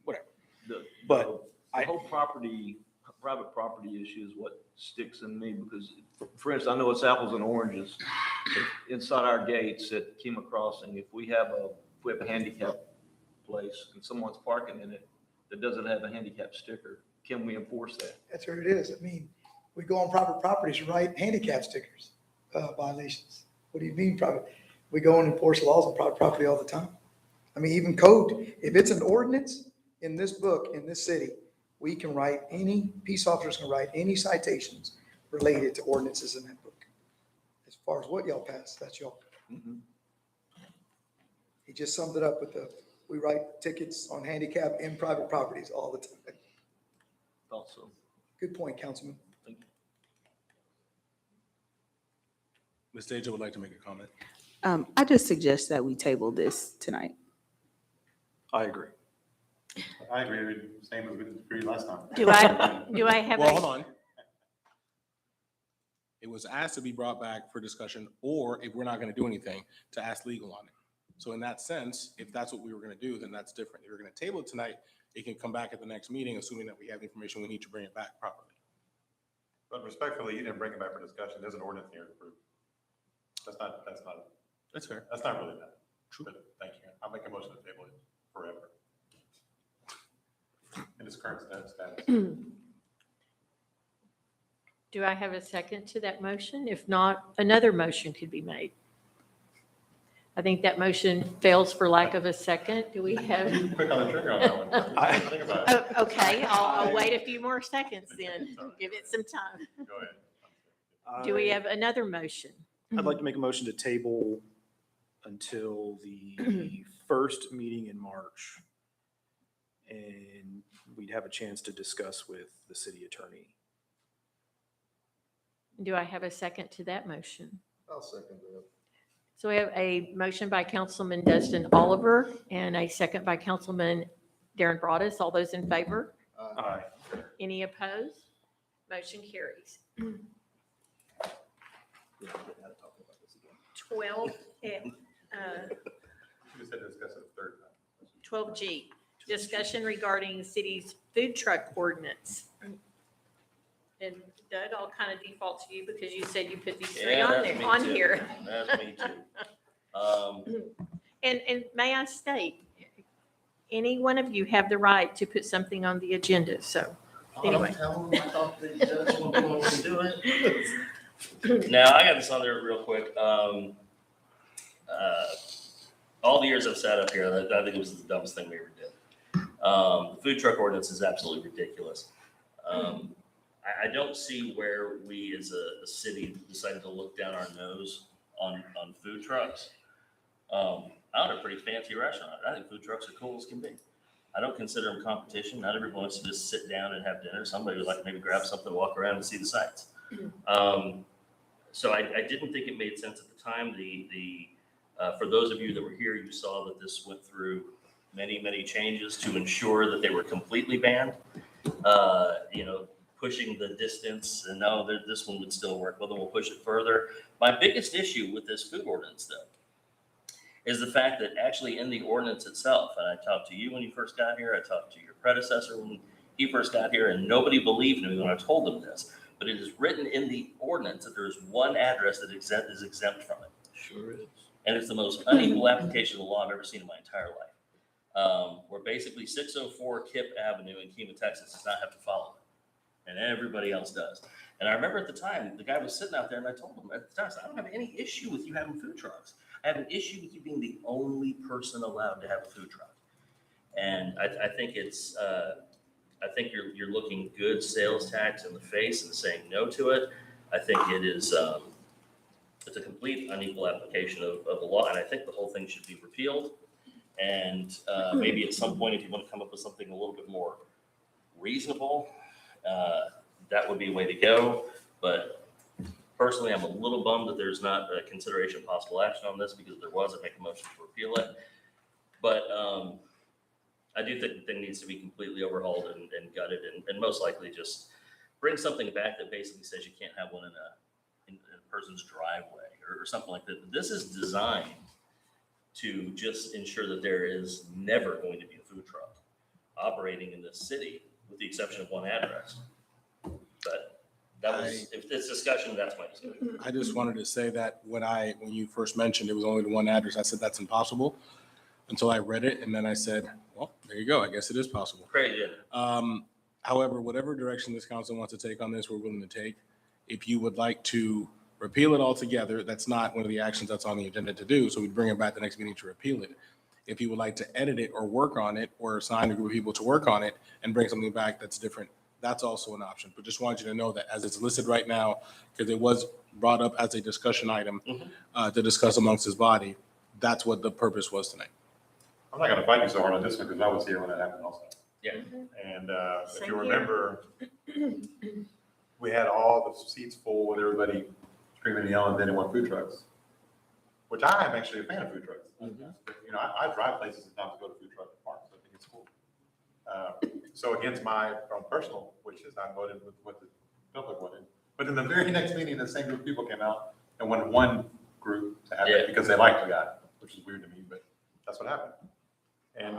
whatever. But The whole private property issue is what sticks in me because, for instance, I know it's apples and oranges. Inside our gates at Kima Crossing, if we have a handicap place and someone's parking in it that doesn't have a handicap sticker, can we enforce that? That's where it is. I mean, we go on private properties, write handicap stickers, violations. What do you mean private? We go and enforce laws on private property all the time. I mean, even code, if it's an ordinance in this book, in this city, we can write peace officers can write any citations related to ordinances in that book. As far as what y'all pass, that's y'all. He just summed it up with we write tickets on handicap in private properties all the time. Thought so. Good point, Councilman. Ms. Deja would like to make a comment. I just suggest that we table this tonight. I agree. I agree, same as we agreed last time. Do I have Well, hold on. It was asked to be brought back for discussion, or if we're not going to do anything, to ask legal on it. So in that sense, if that's what we were going to do, then that's different. If we're going to table it tonight, it can come back at the next meeting, assuming that we have the information we need to bring it back properly. But respectfully, you didn't bring it back for discussion. There's an ordinance here to approve. That's fair. That's not really that. True. But thank you. I'll make a motion to table it forever. In its current status. Do I have a second to that motion? If not, another motion could be made. I think that motion fails for lack of a second. Do we have? Quick on the trigger on that one. Think about it. Oh, okay, I'll wait a few more seconds then. Give it some time. Go ahead. Do we have another motion? I'd like to make a motion to table until the first meeting in March. And we'd have a chance to discuss with the city attorney. Do I have a second to that motion? I'll second that. So we have a motion by Councilman Dustin Oliver and a second by Councilman Darren Broadus. All those in favor? Aye. Any opposed? Motion carries. 12, You just said discuss it a third time. 12G, discussion regarding the city's food truck ordinance. And Doug, I'll kind of default to you because you said you put these three Yeah, on that's there, me on too. here. That's me too. And may I state, any one of you have the right to put something on the agenda, so anyway. I thought the judge wanted to do it. Now, I got this on there real quick. All the years I've sat up here, I think it was the dumbest thing we ever did. The food truck ordinance is absolutely ridiculous. I don't see where we as a city decided to look down our nose on food trucks. I own a pretty fancy restaurant. I think food trucks are cool as can be. I don't consider them competition. Not everyone wants to just sit down and have dinner. Somebody would like to maybe grab something, walk around and see the sights. So I didn't think it made sense at the time. For those of you that were here, you saw that this went through many changes to ensure that they were completely banned. pushing the distance and no, this one would still work. Well, then we'll push it further. My biggest issue with this food ordinance though is the fact that actually in the ordinance itself, and I talked to you when you first got here, I talked to your predecessor when he first got here, and nobody believed me when I told them this, but it is written in the ordinance that there is one address that is exempt from it. Sure is. And it's the most unequal application of the law I've ever seen in my entire life. Where basically 604 Kip Avenue in Kima, Texas does not have to follow it. And everybody else does. And I remember at the time, the guy was sitting out there and I told him at the time, I said, I don't have any issue with you having food trucks. I have an issue with you being the only person allowed to have a food truck. And I think it's, I think you're looking good sales tax in the face and saying no to it. I think it is, it's a complete unequal application of the law. And I think the whole thing should be repealed. And maybe at some point, if you want to come up with something a little bit more reasonable, that would be a way to go. But personally, I'm a little bummed that there's not a consideration of possible action on this, because if there was, I'd make a motion to repeal it. But I do think the thing needs to be completely overhauled and gutted, and most likely just bring something back that basically says you can't have one in a person's driveway or something like that. This is designed to just ensure that there is never going to be a food truck operating in this city, with the exception of one address. But that was, if this discussion, that's my discussion. I just wanted to say that when you first mentioned it was only the one address, I said that's impossible until I read it. And then I said, well, there you go. I guess it is possible. Crazy. However, whatever direction this council wants to take on this, we're willing to take. If you would like to repeal it altogether, that's not one of the actions that's on the agenda to do. So we'd bring it back the next meeting to repeal it. If you would like to edit it or work on it or assign a group of people to work on it and bring something back that's different, that's also an option. But just want you to know that as it's listed right now, because it was brought up as a discussion item to discuss amongst his body, that's what the purpose was tonight. I'm not gonna fight you so hard on this one because I was here when it happened also. Yeah. And if Same you here. remember, we had all the seats full with everybody screaming and yelling, then it went food trucks, which I am actually a fan of food trucks. You know, I drive places in town to go to food truck parks. I think it's cool. So against my own personal wishes, I voted with what the public wanted. But in the very next meeting, the same group of people came out and wanted one group to have it because they liked the guy, which is weird to me, but that's what happened. And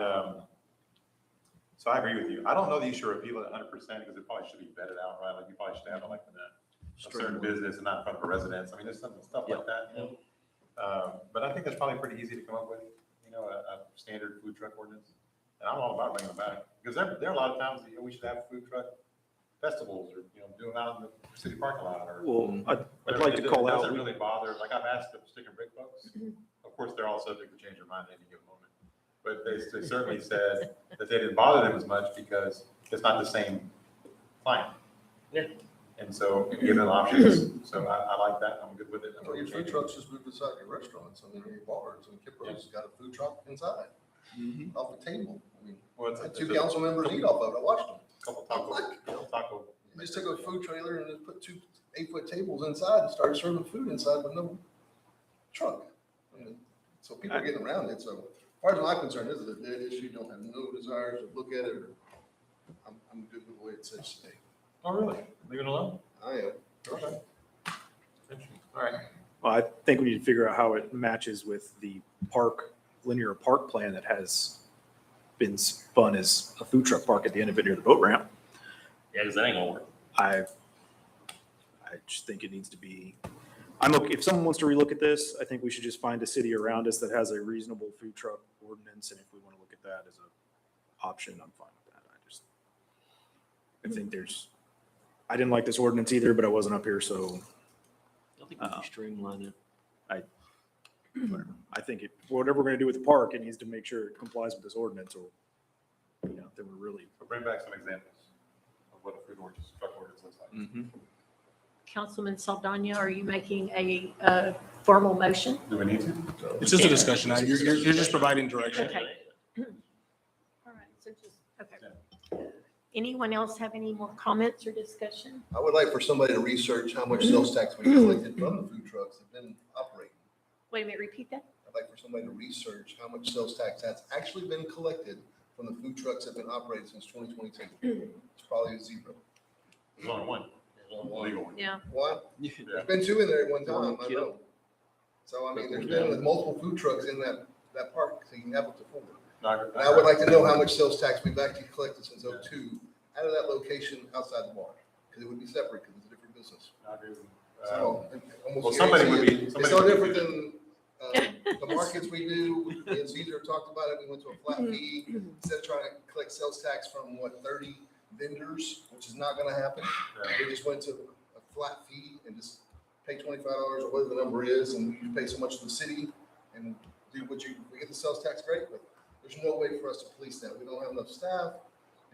so I agree with you. I don't know that you should repeal it 100% because it probably should be vetted out, right? Like you probably should have it like in a certain business and not in front of a residence. I mean, there's some stuff like that. But I think that's probably pretty easy to come up with, you know, a standard food truck ordinance. And I'm all about bringing them back because there are a lot of times that, you know, we should have food truck festivals or, you know, do them out in the city parking lot or. Well, I'd whatever. like to call It out. doesn't really bother, like I've asked the stick and brick folks. Of course, they're all subject to change their mind at any given moment. But they certainly said that they didn't bother them as much because it's not the same client. Yeah. And so give them options. So I like that. I'm good with it. Well, your food trucks just moved inside your restaurants, I mean, your bars, and Kip Rose has got a food truck inside, off the table. I mean, Well, it's two council members eat off of it, I watched them. Couple taco. They just took a food trailer and just put two 8-foot tables inside and started serving food inside with no truck. I mean, so people are getting around it, so as far as I'm concerned, this is a dead issue, don't have no desire to look at it, or I'm good with the way it sits today. Oh, really? Leave it alone? I am. Okay. All right. Well, I think we need to figure out how it matches with the linear park plan that has been spun as a food truck park at the end of it near the boat ramp. Yeah, because that ain't gonna work. I just think it needs to be, I'm okay, if someone wants to relook at this, I think we should just find a city around us that has a reasonable food truck ordinance, and if we want to look at that as an option, I'm fine with that. I think I didn't like this ordinance either, but I wasn't up here, so I think we can streamline it. whatever. I think whatever we're gonna do with the park, it needs to make sure it complies with this ordinance, or, you know, then we're really. So bring back some examples of what a food ordinance, truck ordinance looks like. Councilman Saldana, are you making a formal motion? Do we need to? It's just a discussion. You're just providing direction. Okay. All right, so just, okay. Anyone else have any more comments or discussion? I would like for somebody to research how much sales tax we collected from the food trucks that have been operating. Wait a minute, repeat that? I'd like for somebody to research how much sales tax has actually been collected from the food trucks that have been operating since 2022. It's probably a zero. There's only one. There's only one. Legal one. Yeah. What? Yeah. There's been two in there at one The one time, you I killed? know. So, I mean, there's been multiple food trucks in that park, so you can have up to 4. And I would like to know how much sales tax we've actually collected since '02 out of that location outside the bar, because it would be separate, because it's a different business. So, almost Well, somebody would guarantee be. It's somebody no would be- different than, the markets we do. Me and Caesar talked about it. We went to a flat fee instead of trying to collect sales tax from 30 vendors, which is not gonna happen. We just went to a flat fee and just pay $25 or whatever the number is, and you pay so much to the city and do what we get the sales tax, great, but there's no way for us to police that. We don't have enough staff.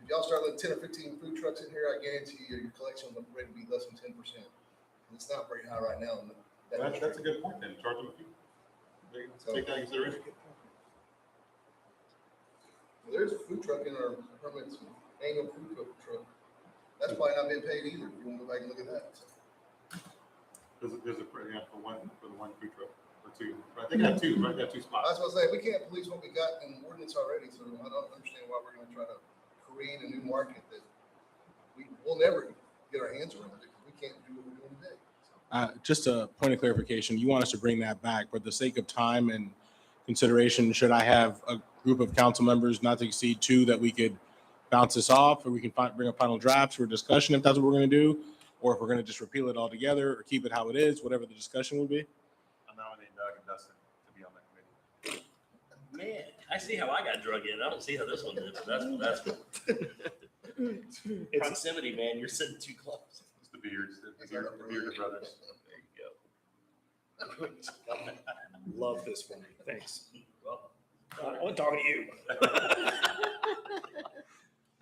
If y'all start letting 10 or 15 food trucks in here, I guarantee you, your collection rate will be less than 10%. It's not very high right now. That's a good point then, charge them a fee. Take that into consideration. There's a food truck in our permits, annual food truck. That's probably not being paid either, if you want to go back and look at that. There's a, yeah, for the one food truck, or two. I think I have two, right? They have two spots. That's what I say, we can't police what we got in ordinance already, so I don't understand why we're gonna try to create a new market that we'll never get our hands around it, because we can't do what we're doing today. Just a point of clarification, you want us to bring that back, for the sake of time and consideration, should I have a group of council members not to exceed 2 that we could bounce this off, or we can bring up final drafts for discussion if that's what we're going to do, or if we're going to just repeal it altogether or keep it how it is, whatever the discussion will be? I'm nominating Doug and Dustin to be on that committee. Man, I see how I got drug in. I don't see how this one did, but that's proximity, man. You're sitting too close. It's the Beards, the Beard brothers. There you go. Love this one. Thanks. Well, I want to talk to you.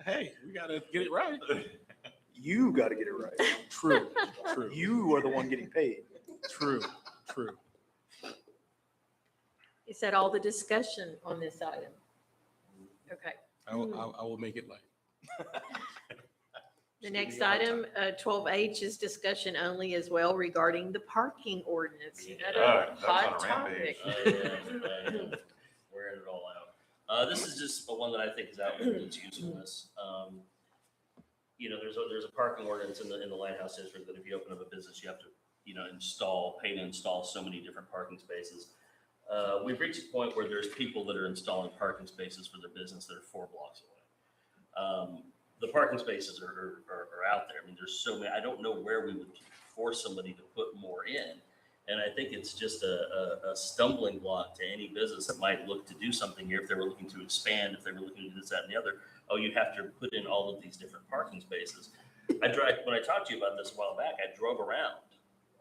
Hey, we got to get it right. You got to get it right. True. You are the one getting paid. True. Is that all the discussion on this item? Okay. I will make it light. The next item, 12H, is discussion only as well regarding the parking ordinance. That's Hot on a rampage. topic. Wearing it all out. This is just one that I think is outlived its usefulness. There's a parking ordinance in the Lighthouse District that if you open up a business, you have to, pay to install so many different parking spaces. We've reached a point where there's people that are installing parking spaces for their business that are 4 blocks away. The parking spaces are out there. I mean, there's so many. I don't know where we would force somebody to put more in. And I think it's just a stumbling block to any business that might look to do something here. If they were looking to expand, if they were looking to do this, that, and the other, you have to put in all of these different parking spaces. When I talked to you about this a while back, I drove around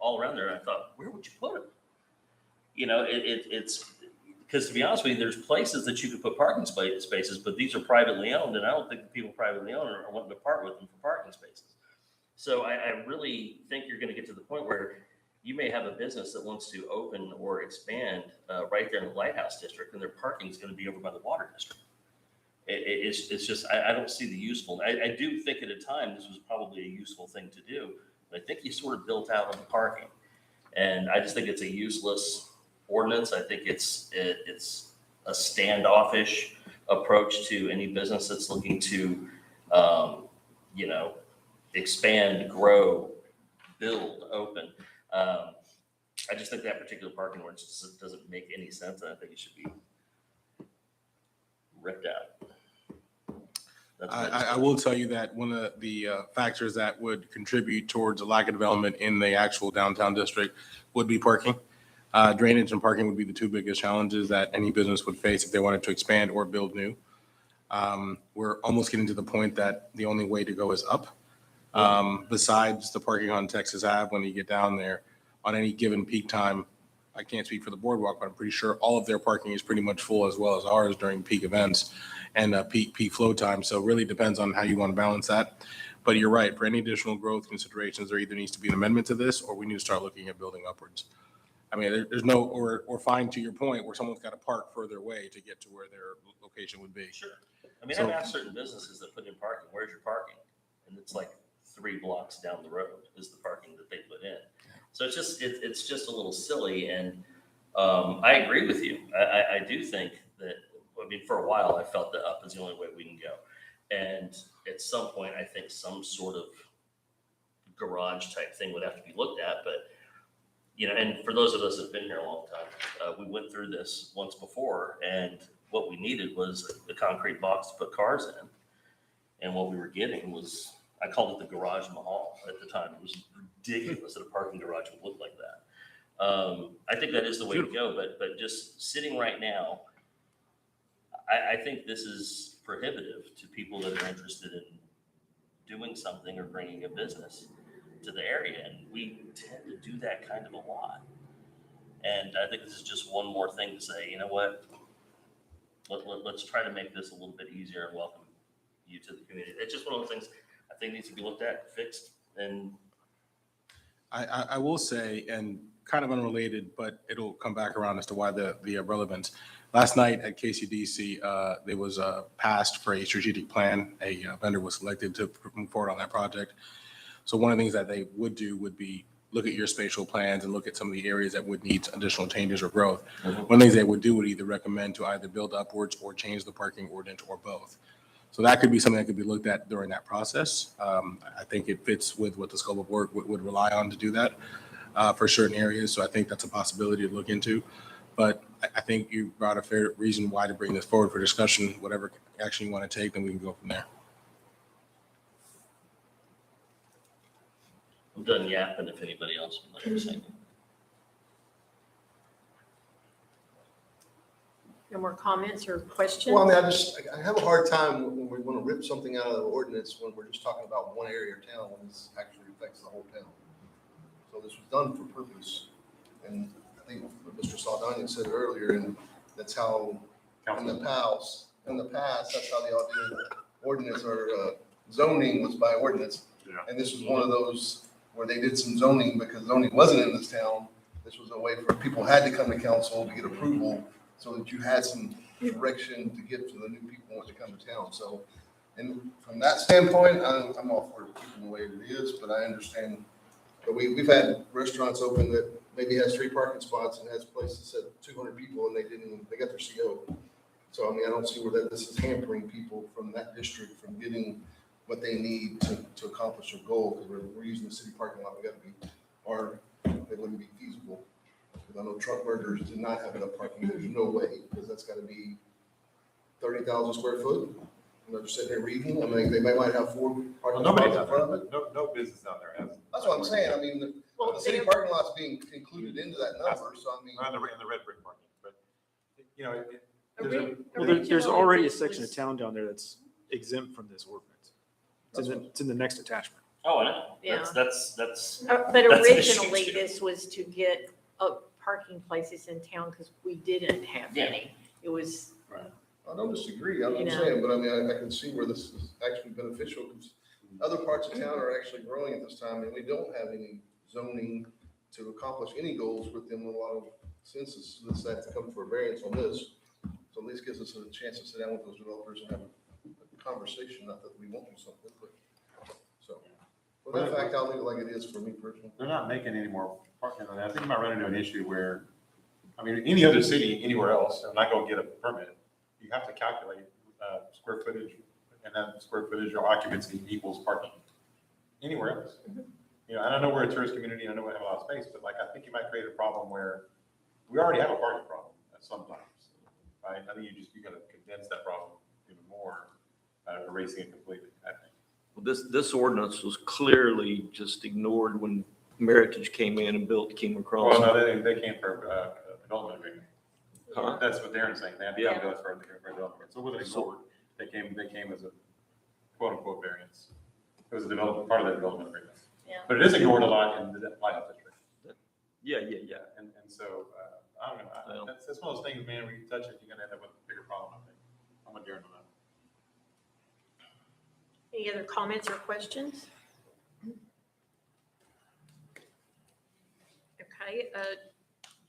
all around there and I thought, where would you put them? It's because, to be honest with you, there's places that you could put parking spaces, but these are privately owned, and I don't think the people privately owned are wanting to part with them for parking spaces. So I really think you're going to get to the point where you may have a business that wants to open or expand right there in the Lighthouse District, and their parking is going to be over by the Water District. It's just, I don't see the useful. I do think at a time this was probably a useful thing to do, but I think you sort of built out on the parking. And I just think it's a useless ordinance. I think it's a standoffish approach to any business that's looking to, expand, grow, build, open. I just think that particular parking ordinance just doesn't make any sense, and I think it should be ripped out. I will tell you that one of the factors that would contribute towards a lack of development in the actual downtown district would be parking. Drainage and parking would be the 2 biggest challenges that any business would face if they wanted to expand or build new. We're almost getting to the point that the only way to go is up. Besides the parking on Texas Ave, when you get down there, on any given peak time, I can't speak for the boardwalk, but I'm pretty sure all of their parking is pretty much full, as well as ours during peak events and peak flow time. So it really depends on how you want to balance that. But you're right, for any additional growth considerations, there either needs to be an amendment to this, or we need to start looking at building upwards. I mean, there's no, or fine, to your point, where someone's got to park further away to get to where their location would be. Sure. I mean, I've asked certain businesses that put in parking, where's your parking? And it's like 3 blocks down the road is the parking that they put in. So it's just a little silly. And I agree with you. I do think that, for a while, I felt that up is the only way we can go. And at some point, I think some sort of garage type thing would have to be looked at, but, you know, and for those of us that have been here a long time, we went through this once before, and what we needed was a concrete box to put cars in. And what we were getting was, I called it the garage mahal at the time. It was ridiculous that a parking garage would look like that. I think that is the way to go, but just sitting right now, I think this is prohibitive to people that are interested in doing something or bringing a business to the area. And we tend to do that kind of a lot. And I think this is just one more thing to say, you know what? Let's try to make this a little bit easier and welcome you to the community. It's just one of those things I think needs to be looked at, fixed, and I will say, and kind of unrelated, but it'll come back around as to why the relevance. Last night at KCDC, there was passed for a strategic plan. A vendor was selected to move forward on that project. So one of the things that they would do would be look at your spatial plans and look at some of the areas that would need additional changes or growth. One of the things they would do would either recommend to either build upwards or change the parking ordinance or both. So that could be something that could be looked at during that process. I think it fits with what the scope of work would rely on to do that for certain areas. So I think that's a possibility to look into. But I think you brought a fair reason why to bring this forward for discussion. Whatever action you want to take, then we can go from there. I'm done yapping if anybody else would like to say anything. No more comments or questions? Well, I mean, I have a hard time when we want to rip something out of the ordinance when we're just talking about one area of town when this actually affects the whole town. So this was done for purpose. And I think what Mr. Saldana said earlier, and that's how in the past, that's how the ordinance or zoning was by ordinance. Yeah. And this was one of those where they did some zoning because zoning wasn't in this town. This was a way for people had to come to council to get approval so that you had some direction to get to the new people when they come to town. So, and from that standpoint, I'm all for keeping the way it is, but I understand. But we've had restaurants open that maybe has 3 parking spots and has places that said 200 people and they got their CO. So, I mean, I don't see where this is hampering people from that district from getting what they need to accomplish their goal, because we're using the city parking lot, we gotta be, or it wouldn't be feasible. Because I know Truck Burgers did not have enough parking, there's no way, because that's gotta be 30,000 square foot. And they're just sitting there reading, I mean, they might have 4 parking spots in front of it. No business down there has. That's what I'm saying, I mean, the city parking lot's being included into that number, so I mean. In the red brick parking, but, you know, There's already a section of town down there that's exempt from this ordinance. It's in the next attachment. Oh, I know. Yeah. That's. But that's an issue originally, too. this was to get parking places in town because we didn't have Yeah. any. It was, I don't disagree, I'm You know. saying, but I mean, I can see where this is actually beneficial, because other parts of town are actually growing at this time, and we don't have any zoning to accomplish any goals within a lot of senses. This have to come for a variance on this, so at least gives us a chance to sit down with those developers and have a conversation, not that we won't do something, but, so. For that fact, I'll leave it like it is for me personally. they're not making any more parking on that. I think you might run into an issue where, I mean, any other city, anywhere else, and I go get a permit, you have to calculate square footage, and that square footage or occupancy equals parking. Anywhere else. You know, and I know we're a tourist community, and I know we have a lot of space, but like, I think you might create a problem where we already have a parking problem at sometimes, right? I think you gotta condense that problem even more, erasing it completely, I think. Well, this ordinance was clearly just ignored when Meritage came in and built Kingman Well, Crossing. no, they came for development agreement. Huh? That's what Darren's saying. They have to Yeah. go for a development. So it wasn't ignored. They came as a quote unquote variance. It was a part of that development agreement. Yeah. But it is ignored a lot in the Lighthouse District. Yeah. And so, I don't know. That's one of those things, man, where you touch it, you're gonna end up with a bigger problem, I think. I'm with Darren on that. any other comments or questions? Okay,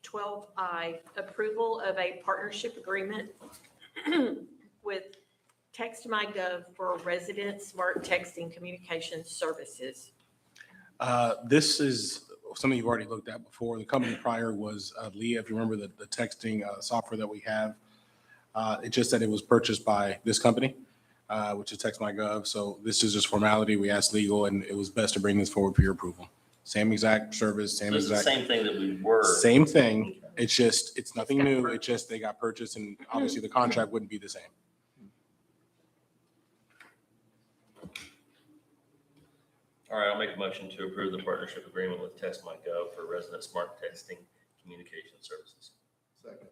12I, approval of a partnership agreement with TextMyGov for resident smart texting communications services. This is something you've already looked at before. The company prior was Leah, if you remember the texting software that we have. It just said it was purchased by this company. which is TextMyGov. So this is just formality. We asked legal, and it was best to bring this forward for your approval. Same exact service, So same it's the exact. same thing that we were. Same thing. It's just, it's nothing new. It's just they got purchased, and obviously the contract wouldn't be the same. All right, I'll make a motion to approve the partnership agreement with TextMyGov for resident smart texting communication services. Second.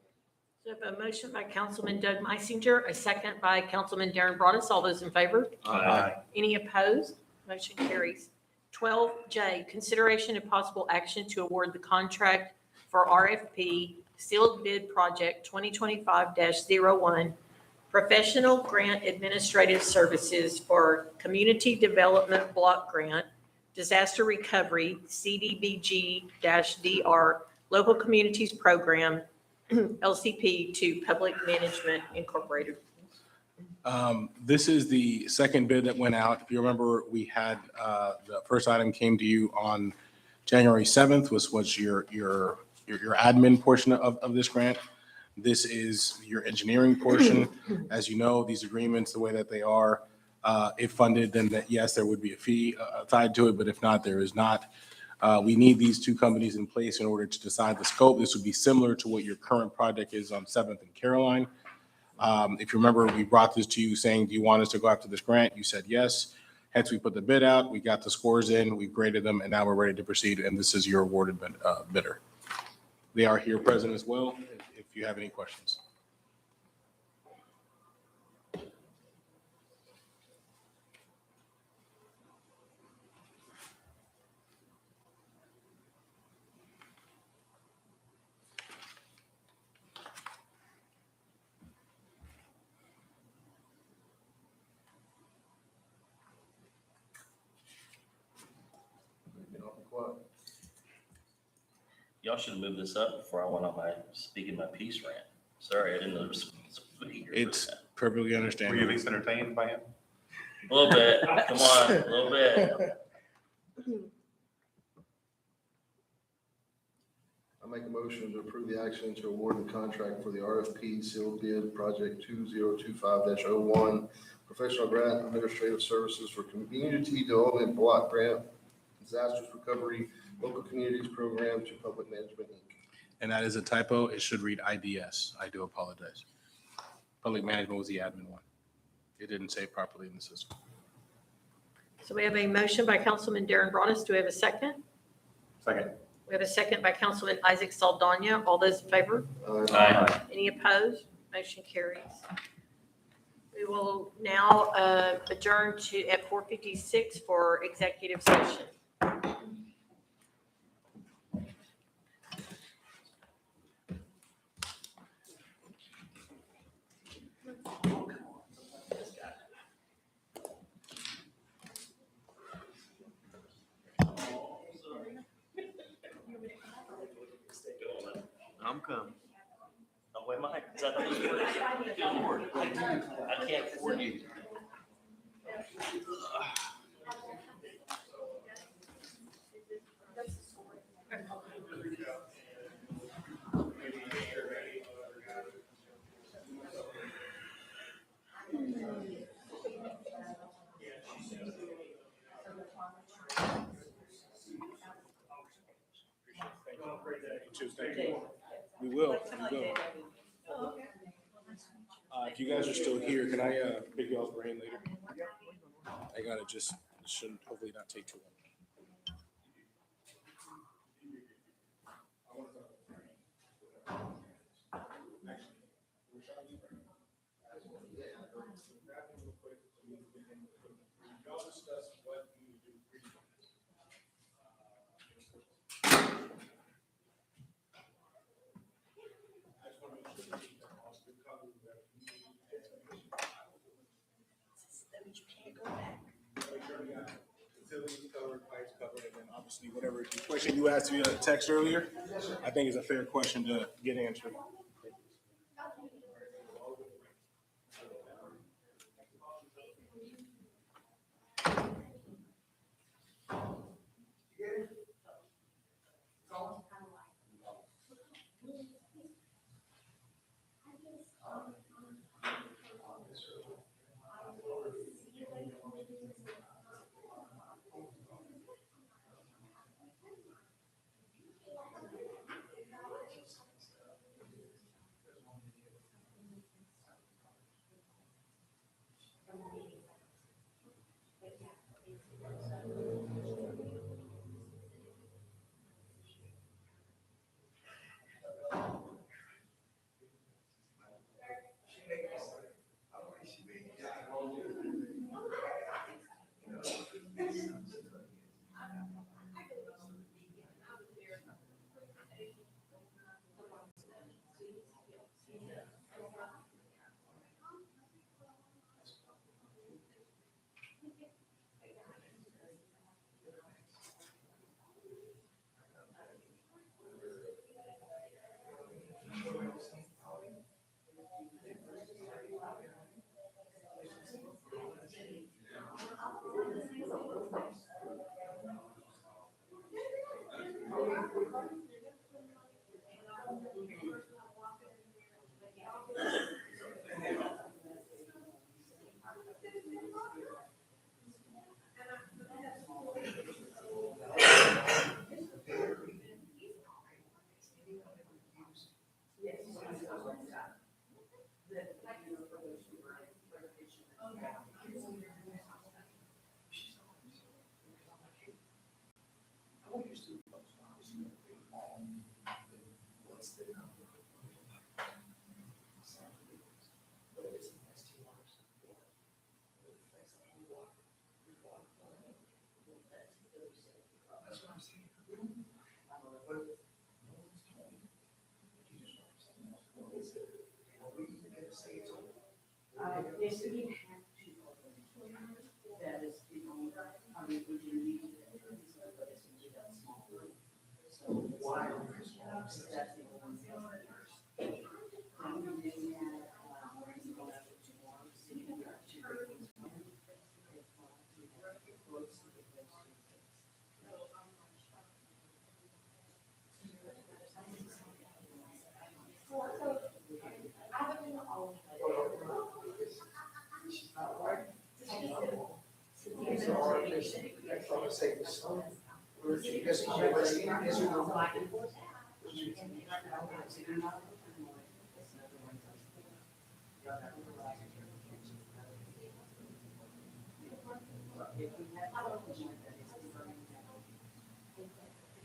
So I have a motion by Councilman Doug Meisinger, a second by Councilman Darren Broadus. All those in favor? Aye. Any opposed? Motion carries. 12J, consideration and possible action to award the contract for RFP Sealed Bid Project 2025-01, Professional Grant Administrative Services for Community Development Block Grant, Disaster Recovery, CDBG-DR, Local Communities Program, LCP to Public Management Incorporated. This is the second bid that went out. If you remember, we had, the first item came to you on January 7th, was your admin portion of this grant. This is your engineering portion. As you know, these agreements, the way that they are, if funded, then that, yes, there would be a fee tied to it, but if not, there is not. We need these two companies in place in order to decide the scope. This would be similar to what your current project is on 7th and Caroline. If you remember, we brought this to you saying, do you want us to go after this grant? You said yes. Hence, we put the bid out, we got the scores in, we graded them, and now we're ready to proceed, and this is your awarded bidder. They are here present as well, if you have any questions. Y'all should have moved this up before I went on my speaking my piece rant. Sorry, I didn't know there was somebody here for It's that. perfectly Were you at understandable. least entertained by him? A little bit, come on, a little bit. I make a motion to approve the action to award the contract for the RFP Sealed Bid Project 2025-01, Professional Grant Administrative Services for Community Development Block Grant, Disasters Recovery, Local Communities Program to Public Management, Inc. And that is a typo. It should read IDS. I do apologize. Public management was the admin one. It didn't say it properly in the system. So we have a motion by Councilman Darren Broadus. Do we have a second? Second. We have a second by Councilman Isaac Saldana. All those in favor? Aye. Any opposed? Motion carries. We will now adjourn to at 4:56 for executive session. I'm coming. Oh, wait, Mike, is that those words? Good Lord. I can't afford you. We will. If you guys are still here, can I pick y'all's brain later? I gotta just, it shouldn't, hopefully not take too long. Covered, and then obviously whatever the question you asked via text earlier, I think is a fair question to get answered. Yes, we have to. That is the only, I mean, we do need to. So why? That's the only.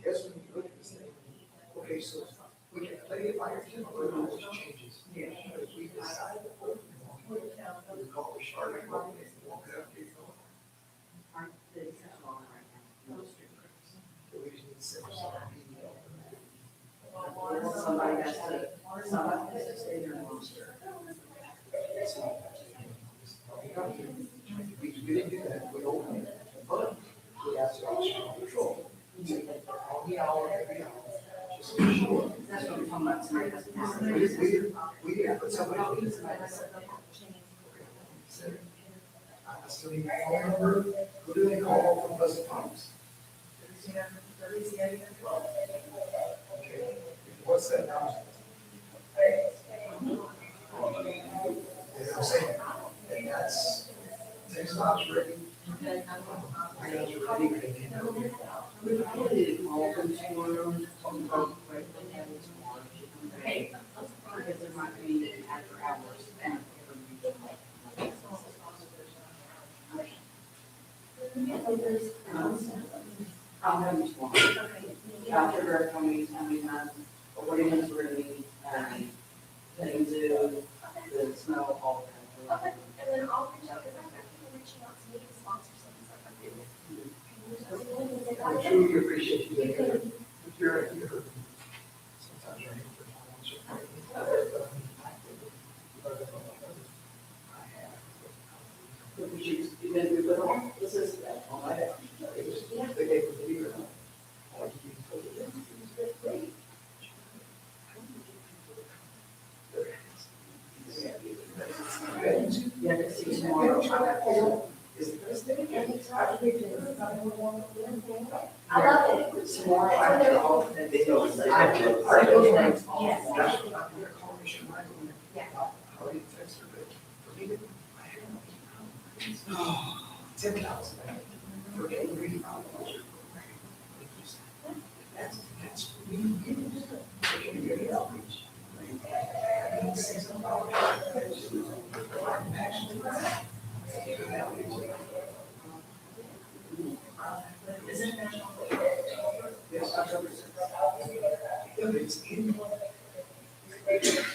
Guess when you look at this thing, okay, so we can play it by ear, but those changes. Yeah. But if we decide to put it on, we call it sharp, and walk it up, it's on. So we just need to set aside Somebody has to stay there. We didn't do that, we opened it, but we asked for control. On the hour, every hour. Just to be sure. That's what I'm talking about tonight. We didn't put somebody. I still need my phone number, who do they call from Pleasant Farms? Okay, what's that now? I'm saying, and that's, next stop's ready. I got you ready. Okay. Because there might be after hours. I'll have you tomorrow. I'll figure out how many, what it is we're gonna need, they do, the snow, all that. Okay, and then I'll reach out, because I'm actually reaching out to me to sponsor something like that. I truly appreciate you. You're, sometimes you're. You gonna do it all? This is, all right. They gave it to you. Yeah, because see tomorrow. I love it. Tomorrow after all, and they go. $10,000. For every hour. That's community outreach.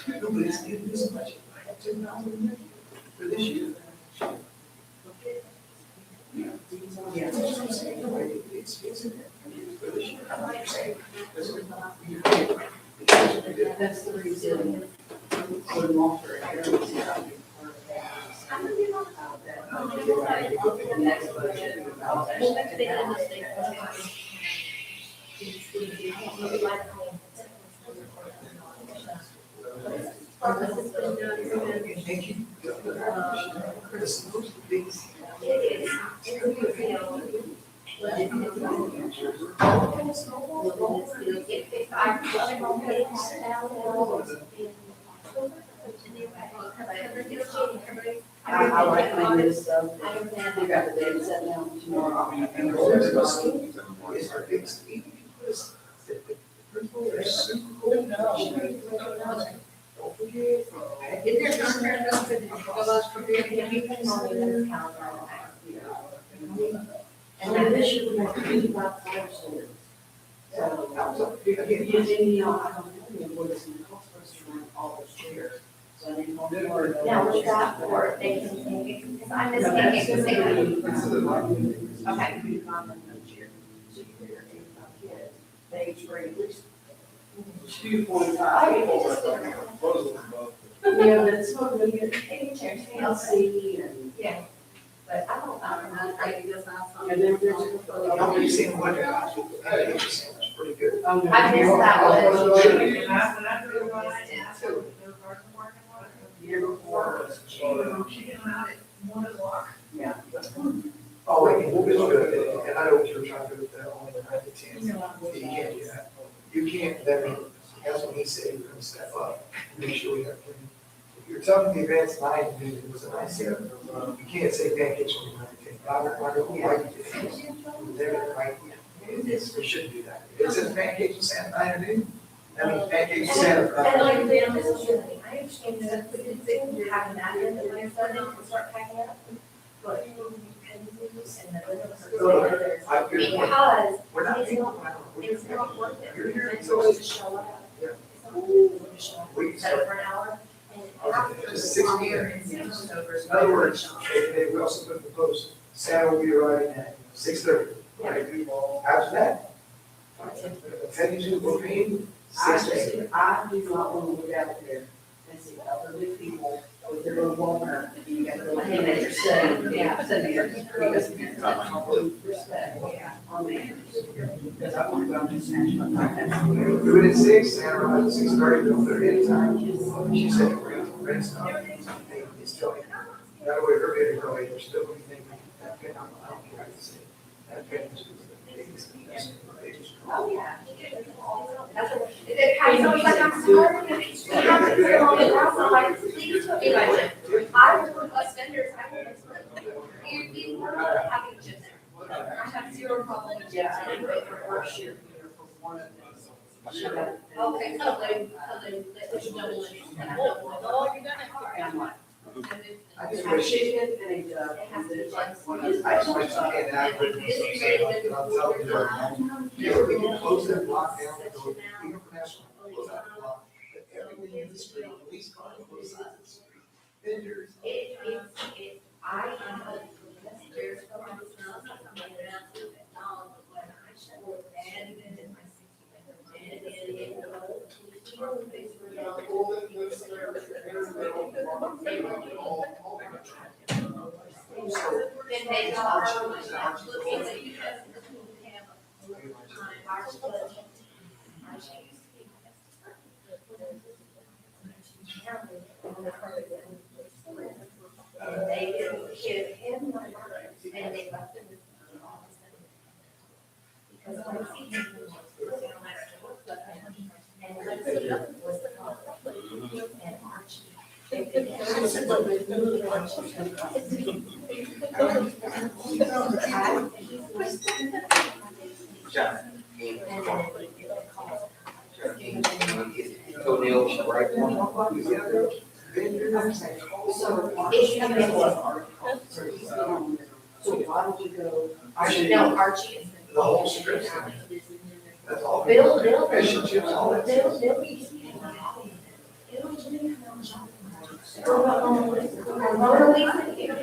Nobody's in this budget. I have $10,000 for this year. Yeah, that's what I'm saying. It's in there. For this year. I'm not saying. That's the reason. For Walter. The next budget. Thank you. This is big. I recommend this stuff. You got the data set down tomorrow. It's our biggest need. The principal is super cool now. Don't forget And then this should be like 25%. So, if you use any of what is going to cost us to run all those chairs. So they don't. Now, what's that for? They can, because I'm just thinking, okay. They trade. Yeah, but it's not really good. They can change TLC and, yeah. But I don't know. And then there's. How many seen one? It's pretty good. I missed that one. Year before. Yeah. Oh, wait, we'll be looking at it, and I know what you were trying to do with that on the 9 to 10. You can't do that. You can't, that's when he said he was gonna step up, make sure we have plenty. If you're telling the advanced 9 to do, it was a nice set. You can't say pancakes on the 9 to 10. I don't why you did it. They're right. We shouldn't do that. It says pancakes and Santa 9 to do. I mean, pancakes and Santa. And like, Dan, this is the thing, I understand that we did think we have that in the way so they can start packing up. But. Because We're not. it's not worth it. You're here. It's always to show up. Yeah. It's not worth it to show up. We can Set start. up for an hour. And after Just the 6 long p.m. year, it's just over. In other words, we also put the post, Santa will be arriving at 6:30. Right? After that, attending to propane, 6:30. I do not want to look out there and see other new people with their little walker. You got the hand that you're saying, yeah, sitting there. Because respect, yeah, on the. Because I want to go and just smash my mind. Do it at 6, Santa arrives at 6:30, don't put it anytime. She said, we're going to rent stuff. It's telling you. That way, her bid is going, you're still going to think that pin, I don't care what to say. That pin is the biggest. Oh, yeah. That's what, it kind of like I'm sorry. I have to feel on the ground, so like, please tell me about it. I would request vendors, I would request, you were not having chips there. I have zero problem with chips. Yeah, I wait for first year here for one of those. Okay, so they double it. Oh, you're gonna. I just A wish, chicken and a duck. It has to be just. I just wish I had that, but I'm telling you, yeah, we can close that block down, go international, close that block, but everything in the street, police cars, both sides of the street, vendors. I am a there's so much snow, something around to it, but when I show up and in my 60 then they are looking at you guys they didn't give him my money, and they left him. Because I see him, and Lindsay was the problem, and Archie. Toenails, right? So why don't we go? No, Archie is. The whole strip. That's all. Bill. Fish and chips, all that.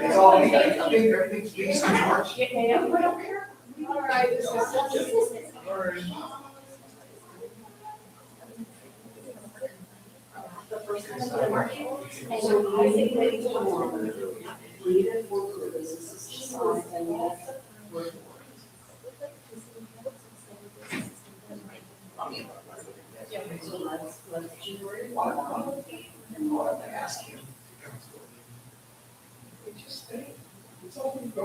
It's all, everything's based on March. All right. The first time I market, and so I think that he's one. Lead it for the businesses, and that's. So let's do it. And what they ask him. It just stay. It's all we go.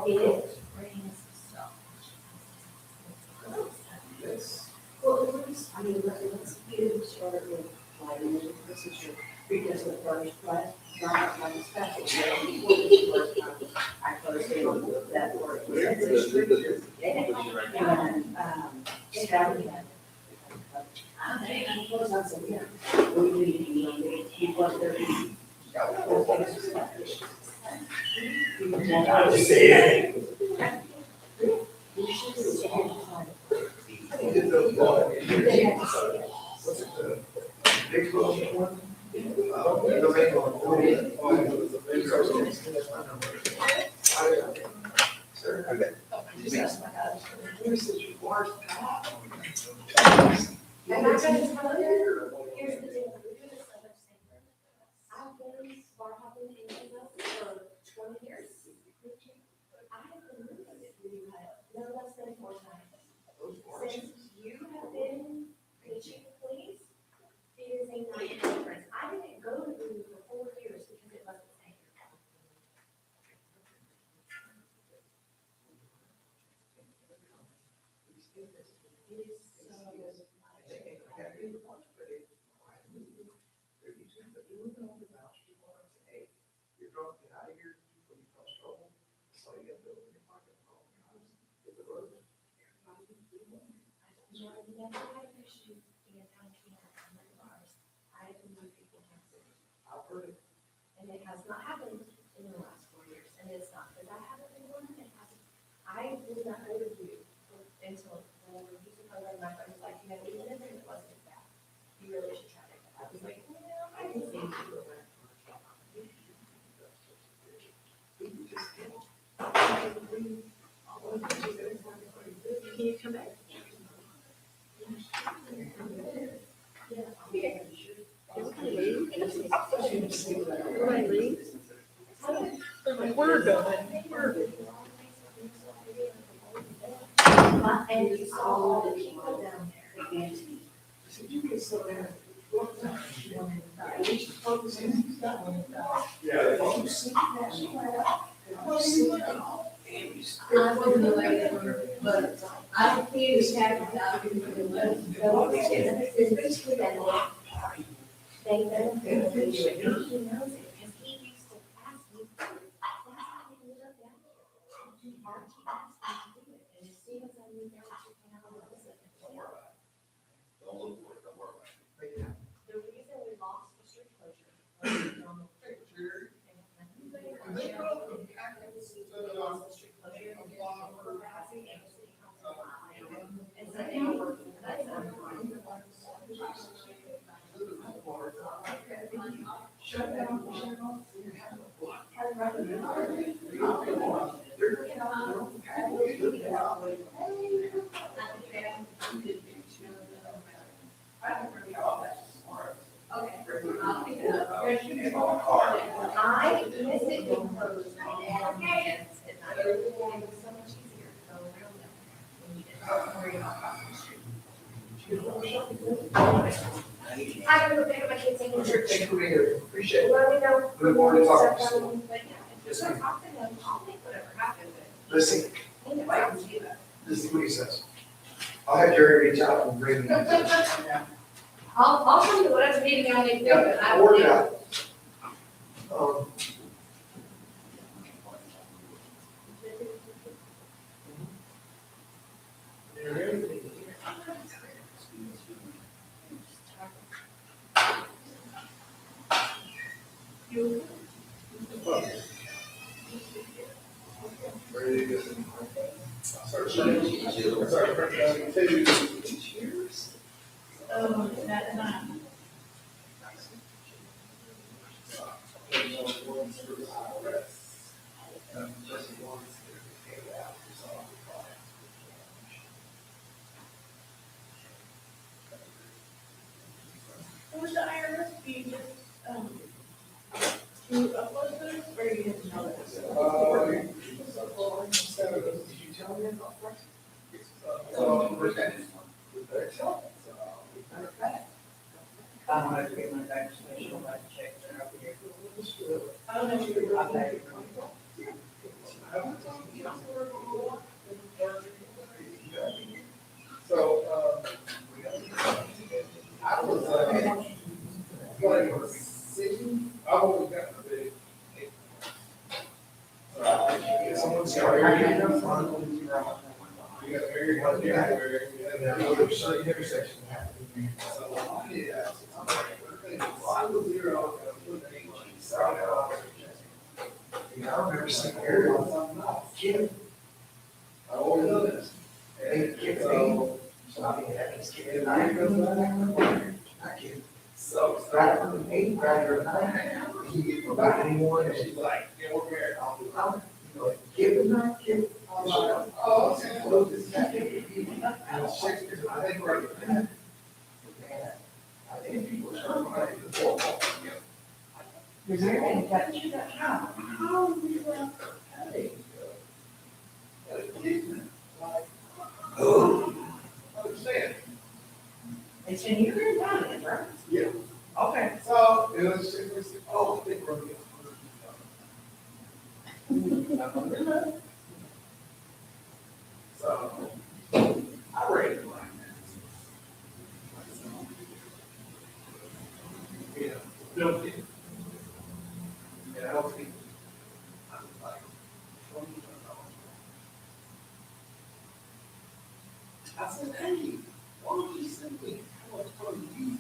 This. Well, I mean, let's get it started with, like, this is your, because the first class, not like special. So before this first time, I first did that work. And, Saturday, And I gotta tell you, here's the deal, we do this so much safer. I've been bar hopping in England for 20 years. I have been moving no less than 4 times. Since you have been the chief of police, it is a night difference. I didn't go to Voodoo for 4 years because it wasn't safe. And it has not happened in the last 4 years, and it's not because I haven't been one, it hasn't. I did not go to you until when we used to program, my friend was like, you know, even if it wasn't bad, you really should try it. I was like, well, I can see you. Can you come back? Everybody leave? We're going. And you saw all the people down there. I wasn't the lady, but I don't feel as happy about it. It's basically that law. They don't feel it. He knows it, because he used to ask me, that's how he ended up down here. Archie asked me to do it, and as soon as I moved down to town, I was like, the reason we lost the street closure was on the street. And we lost the street closure, and we were passing and the city council. And so now we're cutting them. Shut down. I miss it being closed on weekends, and I really think it was so much easier to go around them when you didn't have to worry about crossing the street. I don't know, pick up my kids in church. Thank you for being here. Appreciate it. Let me know. Good morning, talk. But yeah, if you're gonna talk to them, I'll make whatever happens. Listen, I know, I can see that. this is what he says. I'll have Jerry reach out and bring them. I'll tell you whatever meeting I need to do, but I Work will. it out. Would the IRS be just, to upload those, or you didn't know that? I'm gonna pay my tax, special, my check, and I'll be here. I don't know if you were on that. So, I was, I always got the big. Someone's starting. You got very hard everywhere, and then there's certain intersections that have to be. So, yeah. I was here on, I remember seeing aerials. Kid. I always know this. And kid, so I mean, that was kid. I kid. So, Back from 8, back from 9. He get back anymore. And she's like, yeah, we're married. Kid was not kid. Oh, okay. Well, this is not kid. And Shakespeare, I think we're. I think people are starting to the ball. Because everything got you that job. How we were, hey. Understand? It's in your environment, right? Yeah. Okay. So, it was, oh, I think we're. So, I read it like that. Yeah, built it. And I was thinking, I was like, $20,000. I said, hey, why don't you send me, how much money you,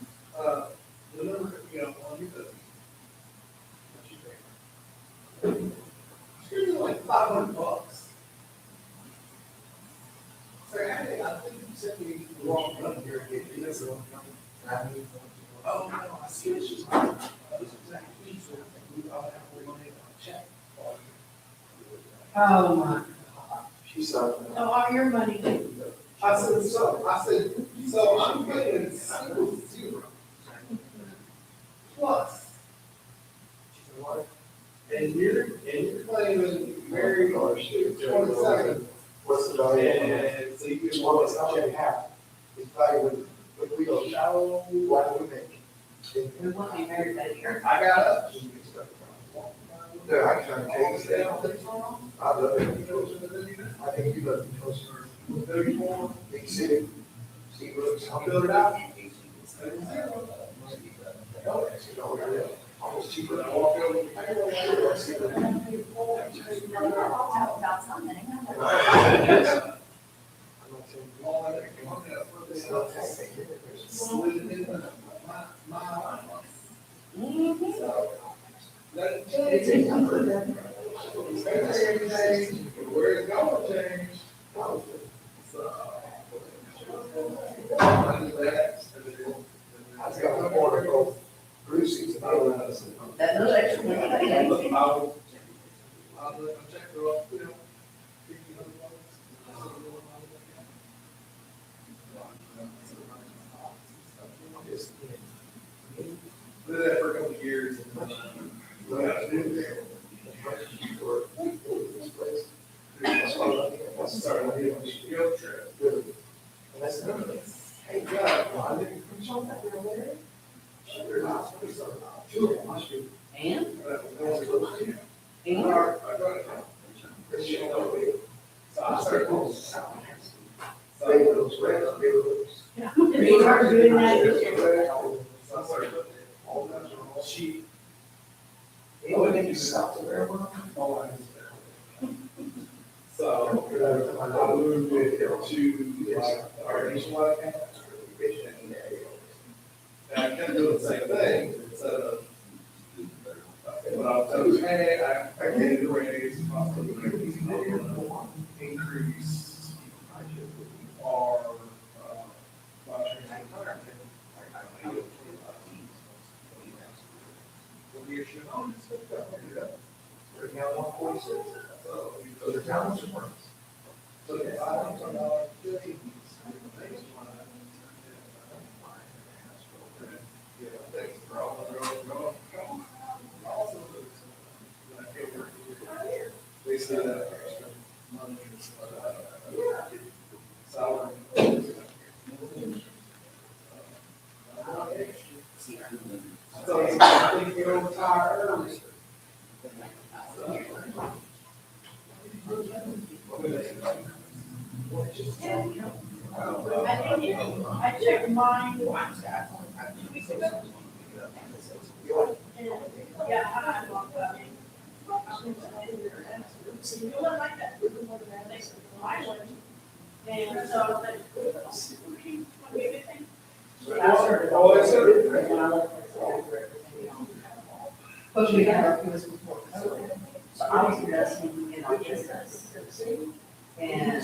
the number, you know, on your bill? What you think? It's like $500. Say, hey, I think you sent me the wrong number here. Oh, no, I see what she's doing. That was exactly so I'll have to money on check. Oh, my. She said. So all your money. I said, so I'm paying zero. Plus. She said, what? And you're claiming very large, 27. What's the value? And so you can walk us up and half. It's value when we go shallow, why do we make? We won't be married that year. I got up. No, I can't take this down. I love it. I think you love it closer. 34, Big city. See what's. I'll build it out. Almost cheaper. I walk over. About something. Slid it in my It's everything, where it's going to change. I just got my order both Brucey's and other ones. That little extra money. I'll check her off, you know. Did that for a couple of years. Started on the field trip. Hey, God, I didn't preach on that real there. And? And? So I started. We are doing that. So I started looking at all that sheep. It would make you south of there. So I moved it to like our nationwide campus. And I kept doing the same thing instead of. But I was hey, I gave the raise, increase our. We're now 146. So the town is worse. So the $500 fee. They say that extra money is salary. So I think you'll retire early. I checked mine. Yeah. And so I was like, "This would be a good thing." Plus we have, this was more covered. So I was investing in our business. And.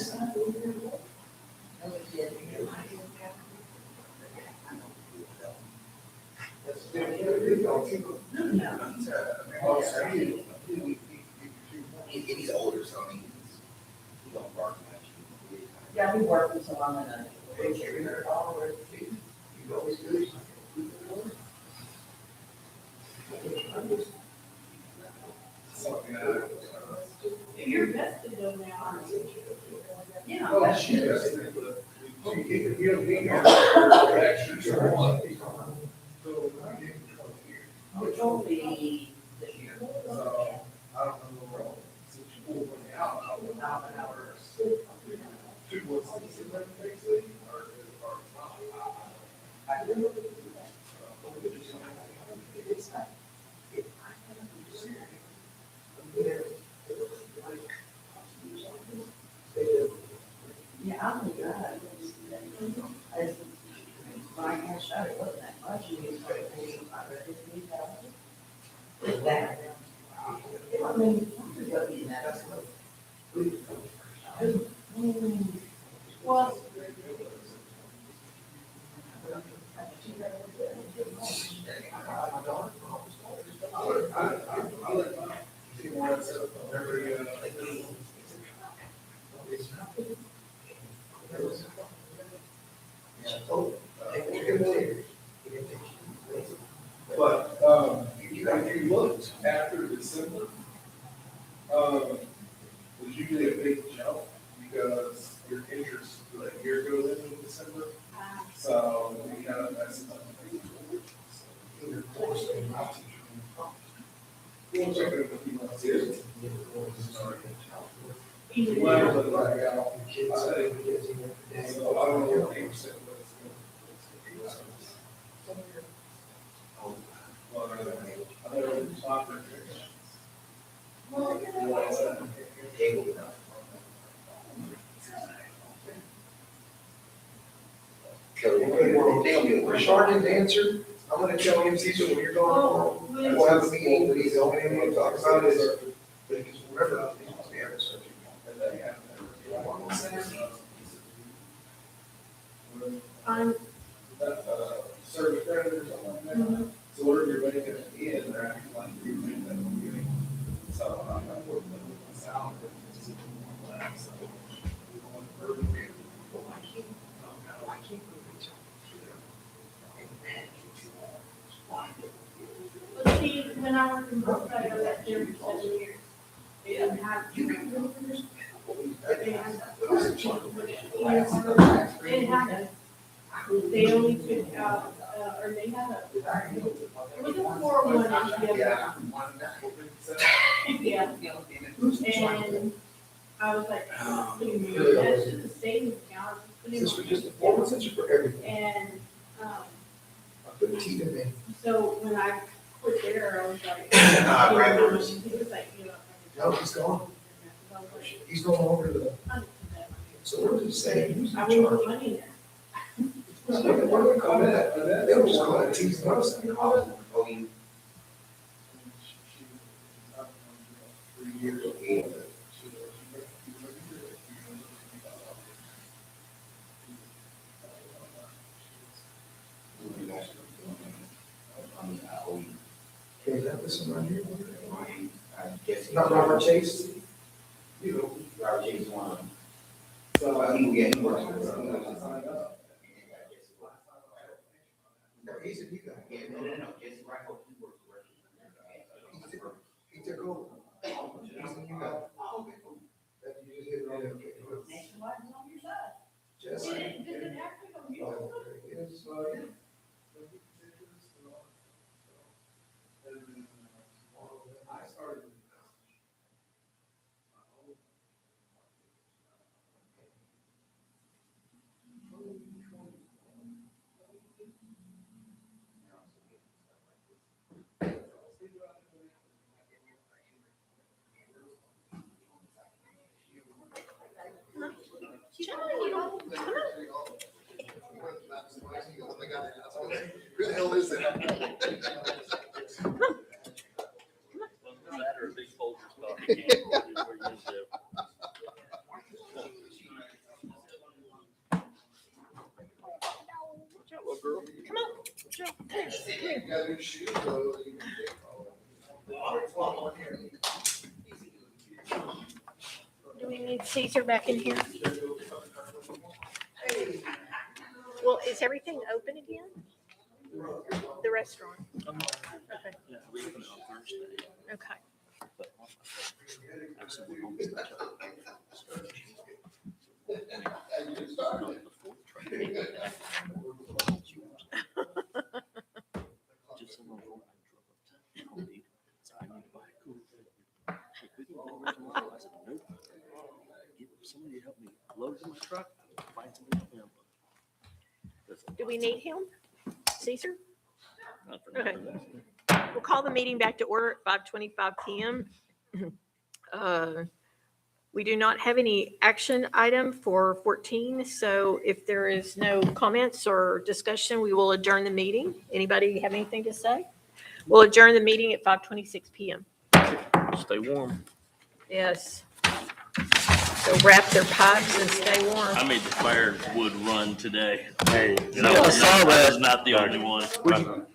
He's older, so I mean, he don't bark much. Yeah, we work with someone in a. You're vested though now. Yeah. Oh, that's- Which will be this year. Yeah, I think that. My cash out, it wasn't that much, you was like $45,000. With that. I mean, it'll be that. Well. But, if you looked after December, would you get a big jump because your interest, like, year goes into December? So, you know, that's. We'll check it if you want to see it. Well, but like, so I don't know what 8% was. Well, I know it's soccer. Rashard didn't answer. I'm gonna tell him, Cecil, when you're going home, we'll have a meeting, but he's the only thing we'll talk about is, because whatever, he wants to have a subject. I'm, Service credit or something like that. So whatever you're making at the end, they're acting like you're making that from the beginning. So I'm not working with the sound. but see, when I worked in Brooklyn, I was at there for 7 years. They didn't have. They didn't have it. They only took out, or they had a, it was a 401 yeah. And I was like, that's just a savings account. Is this for just the performance or for everything? And, I put T in there. so when I quit there, I was like. He was like, you know. No, he's gone. He's no longer the, so what does it say? Who's in I wouldn't charge? put money there. What do they call that? They don't just call it T's notice, they call it. Oh, you. Okay, is that this one right here? I guess. Not Robert Chase? You know, Robert Chase one. So, He works. no, he's a new guy. Yeah, no, Jesse Rifle, he works. He took over. He's the new guy. That you just hit right, okay. Nationwide is on your side. Just. Did it actually go here? Oh, there it is. Yeah. I started. Who the hell is that? That or a big folder spot. You can't do where you used to. Watch out, little girl. Come on. You got new shoes, though. Do we need Caesar back in here? Well, is everything open again? The restaurant? Okay. Yeah, we open it on Thursday. Okay. But actually, we're home to each other. Just so long ago, I drove up to Aldi, so I need to buy a cooler. I couldn't go there tomorrow. I said, nope. Get somebody to help me load it in my truck, find somebody to help me unload. Do we need him? Caesar? Not for Okay. nothing. We'll call the meeting back to order at 5:25 PM. We do not have any action item for 14, so if there is no comments or discussion, we will adjourn the meeting. Anybody have anything to say? We'll adjourn the meeting at 5:26 PM. Stay warm. Yes. So wrap their pipes and stay warm. I made the firewood run today. Hey. And I was not the only one.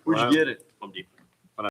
Where'd you get it? Home Depot.